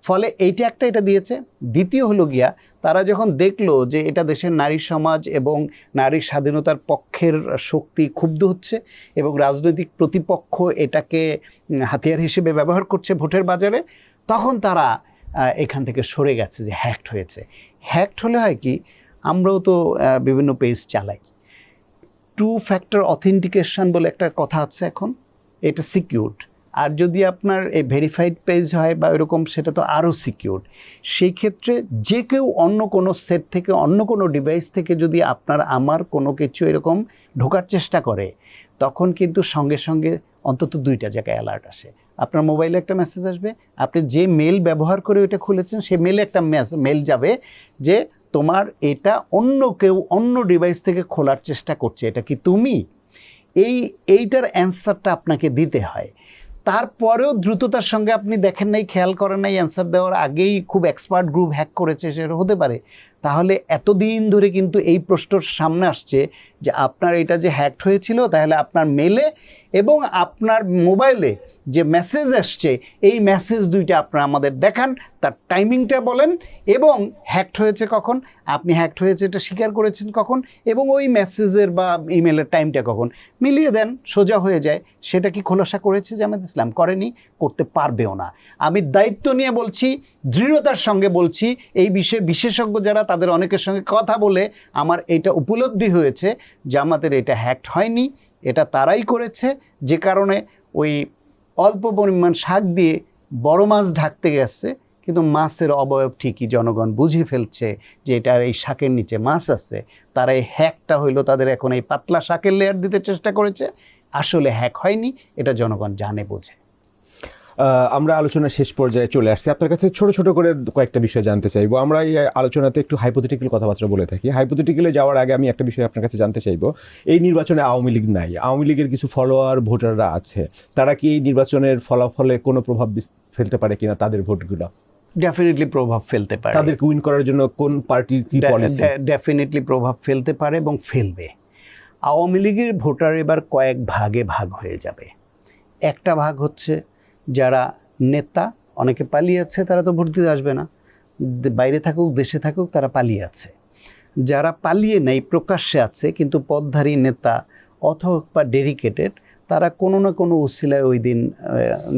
ফলে এইটা একটা এটা দিয়েছে। দ্বিতীয় হলো গিয়া, তারা যখন দেখলো যে এটা দেশের নারী সমাজ এবং নারীর স্বাধীনতার পক্ষের শক্তি ক্ষুব্ধ হচ্ছে এবং রাজনৈতিক প্রতিপক্ষ এটাকে হাতিয়ার হিসেবে ব্যবহার করছে ভোটের বাজারে, তখন তারা এখান থেকে সরে গেছে যে হ্যাকড হয়েছে। হ্যাকড হলে হয় কি, আমরাও তো বিভিন্ন পেজ চালাই, 2 ফ্যাক্টর অথেন্টিকেশন বলে একটা কথা আছে এখন, এটা সিকিউরড। আর যদি আপনার এই ভেরিফাইড পেজ হয় বা এরকম, সেটা তো আরও সিকিউরড। সেই ক্ষেত্রে যে কেউ অন্য কোনো সেট থেকে, অন্য কোনো ডিভাইস থেকে যদি আপনার আমার কোনো কিছু এরকম ঢোকার চেষ্টা করে, তখন কিন্তু সঙ্গে সঙ্গে অন্তত 2টা জায়গায় অ্যালার্ট আসে। আপনার মোবাইলে একটা মেসেজ আসবে, আপনি যে মেল ব্যবহার করে ওইটা খুলেছেন সেই মেলে একটা মেল যাবে যে তোমার এটা অন্য কেউ অন্য ডিভাইস থেকে খোলার চেষ্টা করছে, এটা কি তুমি? এইটার অ্যান্সারটা আপনাকে দিতে হয়। তারপরেও দ্রুততার সঙ্গে আপনি দেখেন নাই, খেয়াল করেন নাই, অ্যান্সার দেওয়ার আগেই খুব এক্সপার্ট গ্রুপ হ্যাক করেছে, সেটা হতে পারে। তাহলে এতদিন ধরে কিন্তু এই প্রশ্নর সামনে আসছে যে আপনার এটা যে হ্যাকড হয়েছিল, তাহলে আপনার মেলে এবং আপনার মোবাইলে যে মেসেজ আসছে, এই মেসেজ 2টা আপনারা আমাদের দেখান, তার টাইমিংটা বলেন এবং হ্যাকড হয়েছে কখন, আপনি হ্যাকড হয়েছে এটা স্বীকার করেছেন কখন, এবং ওই মেসেজের বা ইমেলের টাইমটা কখন, মিলিয়ে দেন, সোজা হয়ে যায়। সেটা কি খোলাসা করেছে জামায়াত ইসলাম? করেনি, করতে পারবেও না। আমি দায়িত্ব নিয়ে বলছি, দৃঢ়তার সঙ্গে বলছি, এই বিষয়ে বিশেষজ্ঞ যারা তাদের অনেকের সঙ্গে কথা বলে আমার এটা উপলব্ধি হয়েছে, জামাতের এটা হ্যাকড হয়নি, এটা তারাই করেছে, যে কারণে ওই অল্প পরিমাণ শাক দিয়ে বড় মাছ ঢাকতে গেছে, কিন্তু মাছের অবয়ব ঠিকই জনগণ বুঝে ফেলছে যে এটার এই শাকের নিচে মাছ আছে। তারা এই হ্যাকটা হইলো তাদের এখন এই পাতলা শাকের লেয়ার দিতে চেষ্টা করেছে, আসলে হ্যাক হয়নি, এটা জনগণ জানে বোঝে। আমরা আলোচনার শেষ পর্যায়ে চলে আসছি। আপনার কাছে ছোট ছোট করে কয়েকটা বিষয় জানতে চাইবো। আমরা এই আলোচনাতে একটু হাইপোথেটিক্যাল কথাবার্তা বলে থাকি। হাইপোথেটিক্যালে যাওয়ার আগে আমি একটা বিষয় আপনার কাছে জানতে চাইবো, এই নির্বাচনে আওয়ামী লীগ নাই, আওয়ামী লীগের কিছু ফলোয়ার ভোটাররা আছে, তারা কি এই নির্বাচনের ফলাফলে কোনো প্রভাব ফেলতে পারে কিনা তাদের ভোটগুলো? ডেফিনেটলি প্রভাব ফেলতে পারে। তাদেরকে উইন করার জন্য কোন পার্টির কি পলিসি? ডেফিনেটলি প্রভাব ফেলতে পারে এবং ফেলবে। আওয়ামী লীগের ভোটার এবার কয়েক ভাগে ভাগ হয়ে যাবে। একটা ভাগ হচ্ছে যারা নেতা, অনেকে পালিয়ে আছে, তারা তো ভোট দিতে আসবে না, বাইরে থাকুক দেশে থাকুক তারা পালিয়ে আছে। যারা পালিয়ে নেই, প্রকাশ্যে আছে কিন্তু পদধারী নেতা অথবা ডেডিকেটেড, তারা কোনো না কোনো উসিলায় ওই দিন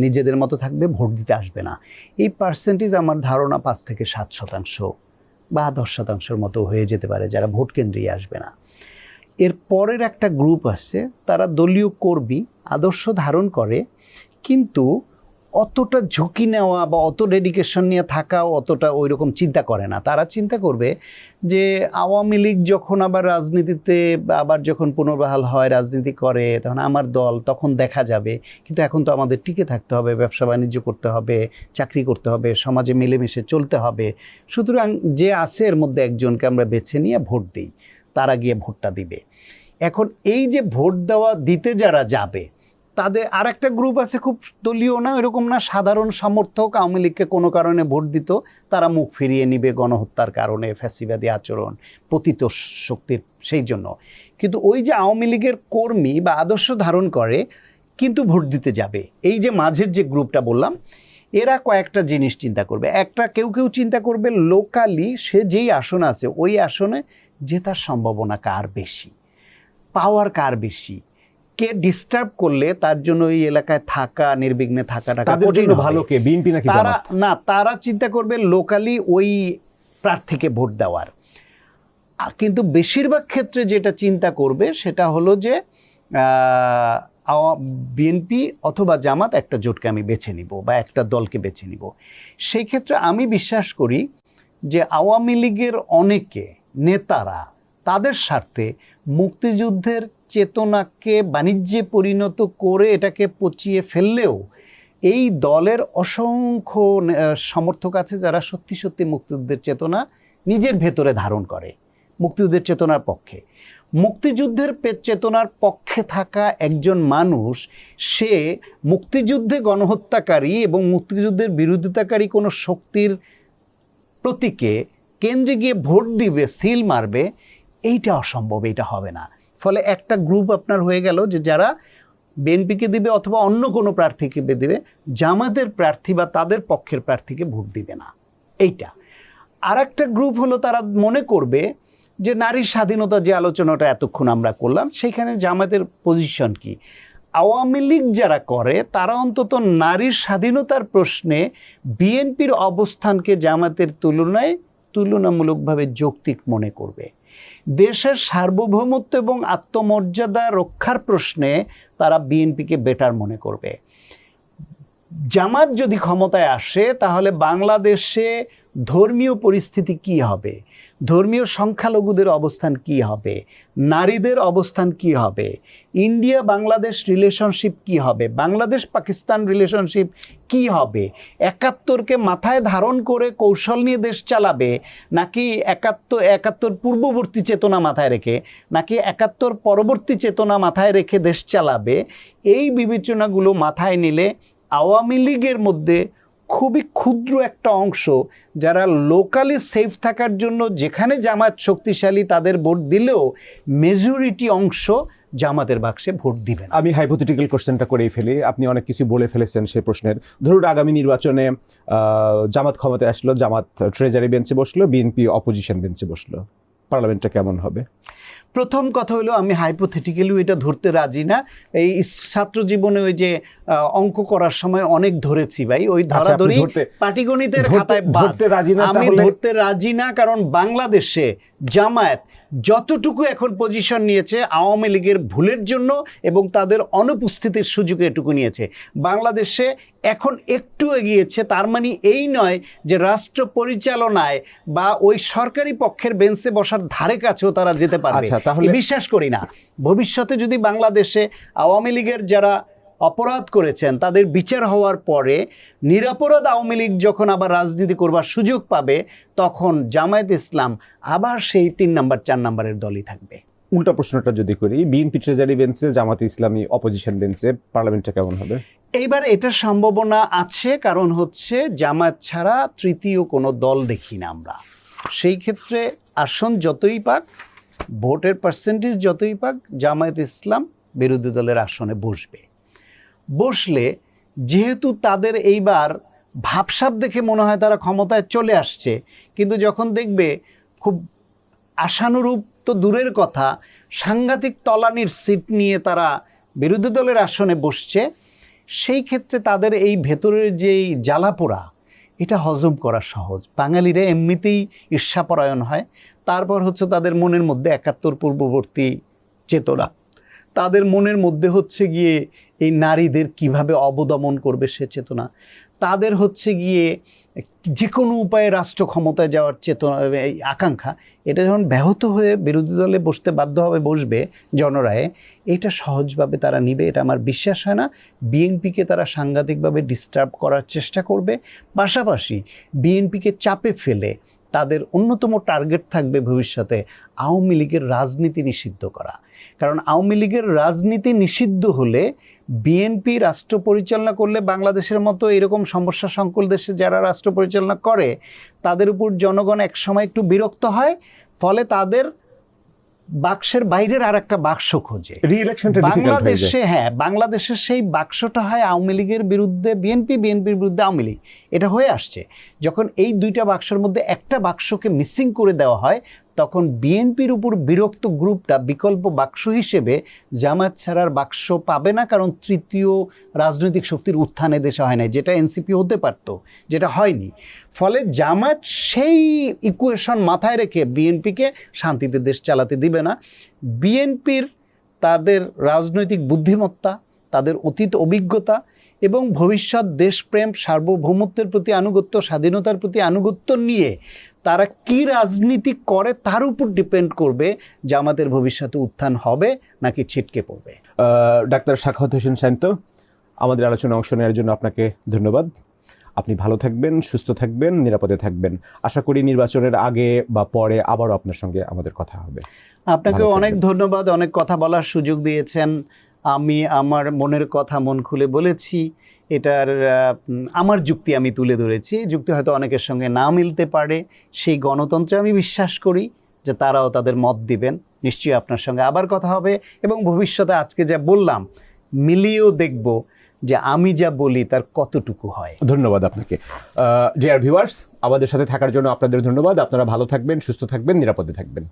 নিজেদের মতো থাকবে, ভোট দিতে আসবে না। এই পার্সেন্টেজ আমার ধারণা 5 থেকে 7% বা 10% মতো হয়ে যেতে পারে যারা ভোট কেন্দ্রে আসবে না। এর পরের একটা গ্রুপ আছে, তারা দলীয় কর্মী, আদর্শ ধারণ করে কিন্তু অতটা ঝুঁকি নেওয়া বা অত ডেডিকেশন নিয়ে থাকাও অতটা ওই রকম চিন্তা করে না। তারা চিন্তা করবে যে আওয়ামী লীগ যখন আবার রাজনীতিতে আবার যখন পুনর্বহাল হয়, রাজনীতি করে, তখন আমার দল, তখন দেখা যাবে। কিন্তু এখন তো আমাদের টিকে থাকতে হবে, ব্যবসা বাণিজ্য করতে হবে, চাকরি করতে হবে, সমাজে মিলেমিশে চলতে হবে। সুতরাং যে আছে এর মধ্যে একজনকে আমরা বেছে নিয়ে ভোট দিই, তারা গিয়ে ভোটটা দিবে। এখন এই যে ভোট দেওয়া দিতে যারা যাবে, তাদের আর একটা গ্রুপ আছে, খুব দলীয় না, এরকম না, সাধারণ সমর্থক, আওয়ামী লীগকে কোনো কারণে ভোট দিত, তারা মুখ ফিরিয়ে নিবে গণহত্যার কারণে, ফ্যাসিবাদী আচরণ, পতিত শক্তির সেই জন্য। কিন্তু ওই যে আওয়ামী লীগের কর্মী বা আদর্শ ধারণ করে কিন্তু ভোট দিতে যাবে, এই যে মাঝের যে গ্রুপটা বললাম, এরা কয়েকটা জিনিস চিন্তা করবে। একটা, কেউ কেউ চিন্তা করবে লোকালি সে যেই আসনে আছে ওই আসনে জেতার সম্ভাবনা কার বেশি, পাওয়ার কার বেশি, কে ডিস্টার্ব করলে তার জন্য ওই এলাকায় থাকা, নির্বিঘ্নে থাকাটা তাদের জন্য ভালো কে, বিএনপি নাকি তারা জামাত? না, তারা চিন্তা করবে লোকালি ওই প্রার্থীকে ভোট দেওয়ার। কিন্তু বেশিরভাগ ক্ষেত্রে যেটা চিন্তা করবে সেটা হলো যে বিএনপি অথবা জামাত একটা জোটকে আমি বেছে নিব বা একটা দলকে বেছে নিব। সেই ক্ষেত্রে আমি বিশ্বাস করি যে আওয়ামী লীগের অনেকে নেতারা তাদের স্বার্থে মুক্তিযুদ্ধের চেতনাকে বাণিজ্যে পরিণত করে এটাকে পচিয়ে ফেললেও এই দলের অসংখ্য সমর্থক আছে যারা সত্যি সত্যি মুক্তিযুদ্ধের চেতনা নিজের ভেতরে ধারণ করে, মুক্তিযুদ্ধের চেতনার পক্ষে। মুক্তিযুদ্ধের চেতনার পক্ষে থাকা একজন মানুষ, সে মুক্তিযুদ্ধে গণহত্যাকারী এবং মুক্তিযুদ্ধের বিরোধিতাকারী কোনো শক্তির প্রতীকে কেন্দ্রে গিয়ে ভোট দিবে, সিল মারবে, এইটা অসম্ভব, এইটা হবে না। ফলে একটা গ্রুপ আপনার হয়ে গেল যে যারা বিএনপিকে দিবে অথবা অন্য কোনো প্রার্থীকে দিবে, জামাতের প্রার্থী বা তাদের পক্ষের প্রার্থীকে ভোট দিবে না, এইটা। আর একটা গ্রুপ হলো তারা মনে করবে যে নারীর স্বাধীনতা যে আলোচনাটা এতক্ষণ আমরা করলাম, সেইখানে জামাতের পজিশন কি। আওয়ামী লীগ যারা করে তারা অন্তত নারীর স্বাধীনতার প্রশ্নে বিএনপির অবস্থানকে জামাতের তুলনামূলকভাবে যৌক্তিক মনে করবে। দেশের সার্বভৌমত্ব এবং আত্মমর্যাদা রক্ষার প্রশ্নে তারা বিএনপিকে বেটার মনে করবে। জামাত যদি ক্ষমতায় আসে তাহলে বাংলাদেশে ধর্মীয় পরিস্থিতি কি হবে, ধর্মীয় সংখ্যালঘুদের অবস্থান কি হবে, নারীদের অবস্থান কি হবে, ইন্ডিয়া বাংলাদেশ রিলেশনশিপ কি হবে, বাংলাদেশ পাকিস্তান রিলেশনশিপ কি হবে, ৭১কে মাথায় ধারণ করে কৌশল নিয়ে দেশ চালাবে নাকি ৭১ পূর্ববর্তী চেতনা মাথায় রেখে, নাকি ৭১ পরবর্তী চেতনা মাথায় রেখে দেশ চালাবে, এই বিবেচনাগুলো মাথায় নিলে আওয়ামী লীগের মধ্যে খুবই ক্ষুদ্র একটা অংশ যারা লোকালি সেফ থাকার জন্য যেখানে জামাত শক্তিশালী তাদের ভোট দিলেও মেজরিটি অংশ জামাতের বাক্সে ভোট দিবেন। আমি হাইপোথেটিক্যাল কোশ্চেনটা করেই ফেলি, আপনি অনেক কিছু বলে ফেলেছেন সেই প্রশ্নের। ধরুন আগামী নির্বাচনে জামাত ক্ষমতায় আসলো, জামাত ট্রেজারি বেঞ্চে বসলো, বিএনপি অপোজিশন বেঞ্চে বসলো, পার্লামেন্টটা কেমন হবে? প্রথম কথা হলো আমি হাইপোথেটিক্যালি এটা ধরতে রাজি না। এই ছাত্র জীবনে ওই যে অঙ্ক করার সময় অনেক ধরেছি ভাই, ওই ধরাধরি পাটিগণিতের খাতায় আমি ধরতে রাজি না। কারণ বাংলাদেশে জামায়াত যতটুকু এখন পজিশন নিয়েছে আওয়ামী লীগের ভুলের জন্য এবং তাদের অনুপস্থিতির সুযোগে এটুকু নিয়েছে। বাংলাদেশে এখন একটু এগিয়েছে, তার মানে এই নয় যে রাষ্ট্র পরিচালনায় বা ওই সরকারি পক্ষের বেঞ্চে বসার ধারে কাছেও তারা যেতে পারবে, তাহলে বিশ্বাস করি না। ভবিষ্যতে যদি বাংলাদেশে আওয়ামী লীগের যারা অপরাধ করেছেন তাদের বিচার হওয়ার পরে নিরপরাধ আওয়ামী লীগ যখন আবার রাজনীতি করবার সুযোগ পাবে, তখন জামায়াত ইসলাম আবার সেই 3 নাম্বার 4 নাম্বারের দলই থাকবে। উল্টা প্রশ্নটা যদি করি, বিএনপি ট্রেজারি বেঞ্চে, জামাতে ইসলামী অপোজিশন বেঞ্চে, পার্লামেন্টটা কেমন হবে? এইবার এটার সম্ভাবনা আছে, কারণ হচ্ছে জামায়াত ছাড়া তৃতীয় কোনো দল দেখি না আমরা। সেই ক্ষেত্রে আসন যতই পাক, ভোটের পার্সেন্টেজ যতই পাক, জামায়াত ইসলাম বিরোধী দলের আসনে বসলে যেহেতু তাদের এইবার ভাবসাব দেখে মনে হয় তারা ক্ষমতায় চলে আসছে, কিন্তু যখন দেখবে খুব আশানুরূপ তো দূরের কথা, সাংঘাতিক তলানির সিট নিয়ে তারা বিরোধী দলের আসনে বসছে, সেই ক্ষেত্রে তাদের এই ভেতরের যেই জ্বালাপোড়া, এটা হজম করা সহজ। বাঙালিরা এমনিতেই ঈর্ষাপরায়ণ হয়, তারপর হচ্ছে তাদের মনের মধ্যে 71 পূর্ববর্তী চেতনা, তাদের মনের মধ্যে হচ্ছে গিয়ে এই নারীদের কিভাবে অবদমন করবে সে চেতনা, তাদের হচ্ছে গিয়ে যে কোনো উপায়ে রাষ্ট্র ক্ষমতায় যাওয়ার চেতনা, এই আকাঙ্ক্ষা, এটা যখন ব্যাহত হয়ে বিরোধী দলে বসতে বাধ্য হবে, বসবে জনরায়ে, এটা সহজভাবে তারা নিবে, এটা আমার বিশ্বাস হয় না। বিএনপিকে তারা সাংঘাতিকভাবে ডিস্টার্ব করার চেষ্টা করবে, পাশাপাশি বিএনপিকে চাপে ফেলে তাদের অন্যতম টার্গেট থাকবে ভবিষ্যতে আওয়ামী লীগের রাজনীতি নিষিদ্ধ করা। কারণ আওয়ামী লীগের রাজনীতি নিষিদ্ধ হলে বিএনপি রাষ্ট্র পরিচালনা করলে, বাংলাদেশের মতো এরকম সমস্যা সংকুল দেশে যারা রাষ্ট্র পরিচালনা করে তাদের উপর জনগণ একসময় একটু বিরক্ত হয়, ফলে তাদের বাক্সের বাইরের আর একটা বাক্স খোঁজে। বাংলাদেশে, হ্যাঁ, বাংলাদেশের সেই বাক্সটা হয় আওয়ামী লীগের বিরুদ্ধে বিএনপি, বিএনপির বিরুদ্ধে আওয়ামী লীগ, এটা হয়ে আসছে। যখন এই দুইটা বাক্সের মধ্যে একটা বাক্সকে মিসিং করে দেওয়া হয়, তখন বিএনপির উপর বিরক্ত গ্রুপটা বিকল্প বাক্স হিসেবে জামায়াত ছাড়ার বাক্স পাবে না, কারণ তৃতীয় রাজনৈতিক শক্তির উত্থানে দেশে হয় নাই, যেটা এনসিপি হতে পারতো, যেটা হয়নি। ফলে জামায়াত সেই ইকুয়েশন মাথায় রেখে বিএনপিকে শান্তিতে দেশ চালাতে দিবে না। বিএনপির তাদের রাজনৈতিক বুদ্ধিমত্তা, তাদের অতীত অভিজ্ঞতা এবং ভবিষ্যৎ দেশপ্রেম, সার্বভৌমত্বের প্রতি আনুগত্য, স্বাধীনতার প্রতি আনুগত্য নিয়ে তারা কি রাজনীতি করে তার উপর ডিপেন্ড করবে জামাতের ভবিষ্যতে উত্থান হবে নাকি ছিটকে পড়বে। ডাক্তার সাখাওয়াত হোসেন শান্ত, আমাদের আলোচনায় অংশ নেওয়ার জন্য আপনাকে ধন্যবাদ। আপনি ভালো থাকবেন, সুস্থ থাকবেন, নিরাপদে থাকবেন। আশা করি নির্বাচনের আগে বা পরে আবারও আপনার সঙ্গে আমাদের কথা হবে। আপনাকে অনেক ধন্যবাদ, অনেক কথা বলার সুযোগ দিয়েছেন। আমি আমার মনের কথা মন খুলে বলেছি, এটার আমার যুক্তি আমি তুলে ধরেছি। যুক্তি হয়তো অনেকের সঙ্গে না মিলতে পারে, সেই গণতন্ত্রে আমি বিশ্বাস করি যে তারাও তাদের মত দিবেন। নিশ্চয়ই আপনার সঙ্গে আবার কথা হবে এবং ভবিষ্যতে আজকে যা বললাম মিলিয়েও দেখব যে আমি যা বলি তার কতটুকু হয়। ধন্যবাদ আপনাকে। ডিয়ার ভিউয়ার্স, আমাদের সাথে থাকার জন্য আপনাদের ধন্যবাদ। আপনারা ভালো থাকবেন, সুস্থ থাকবেন, নিরাপদে থাকবেন।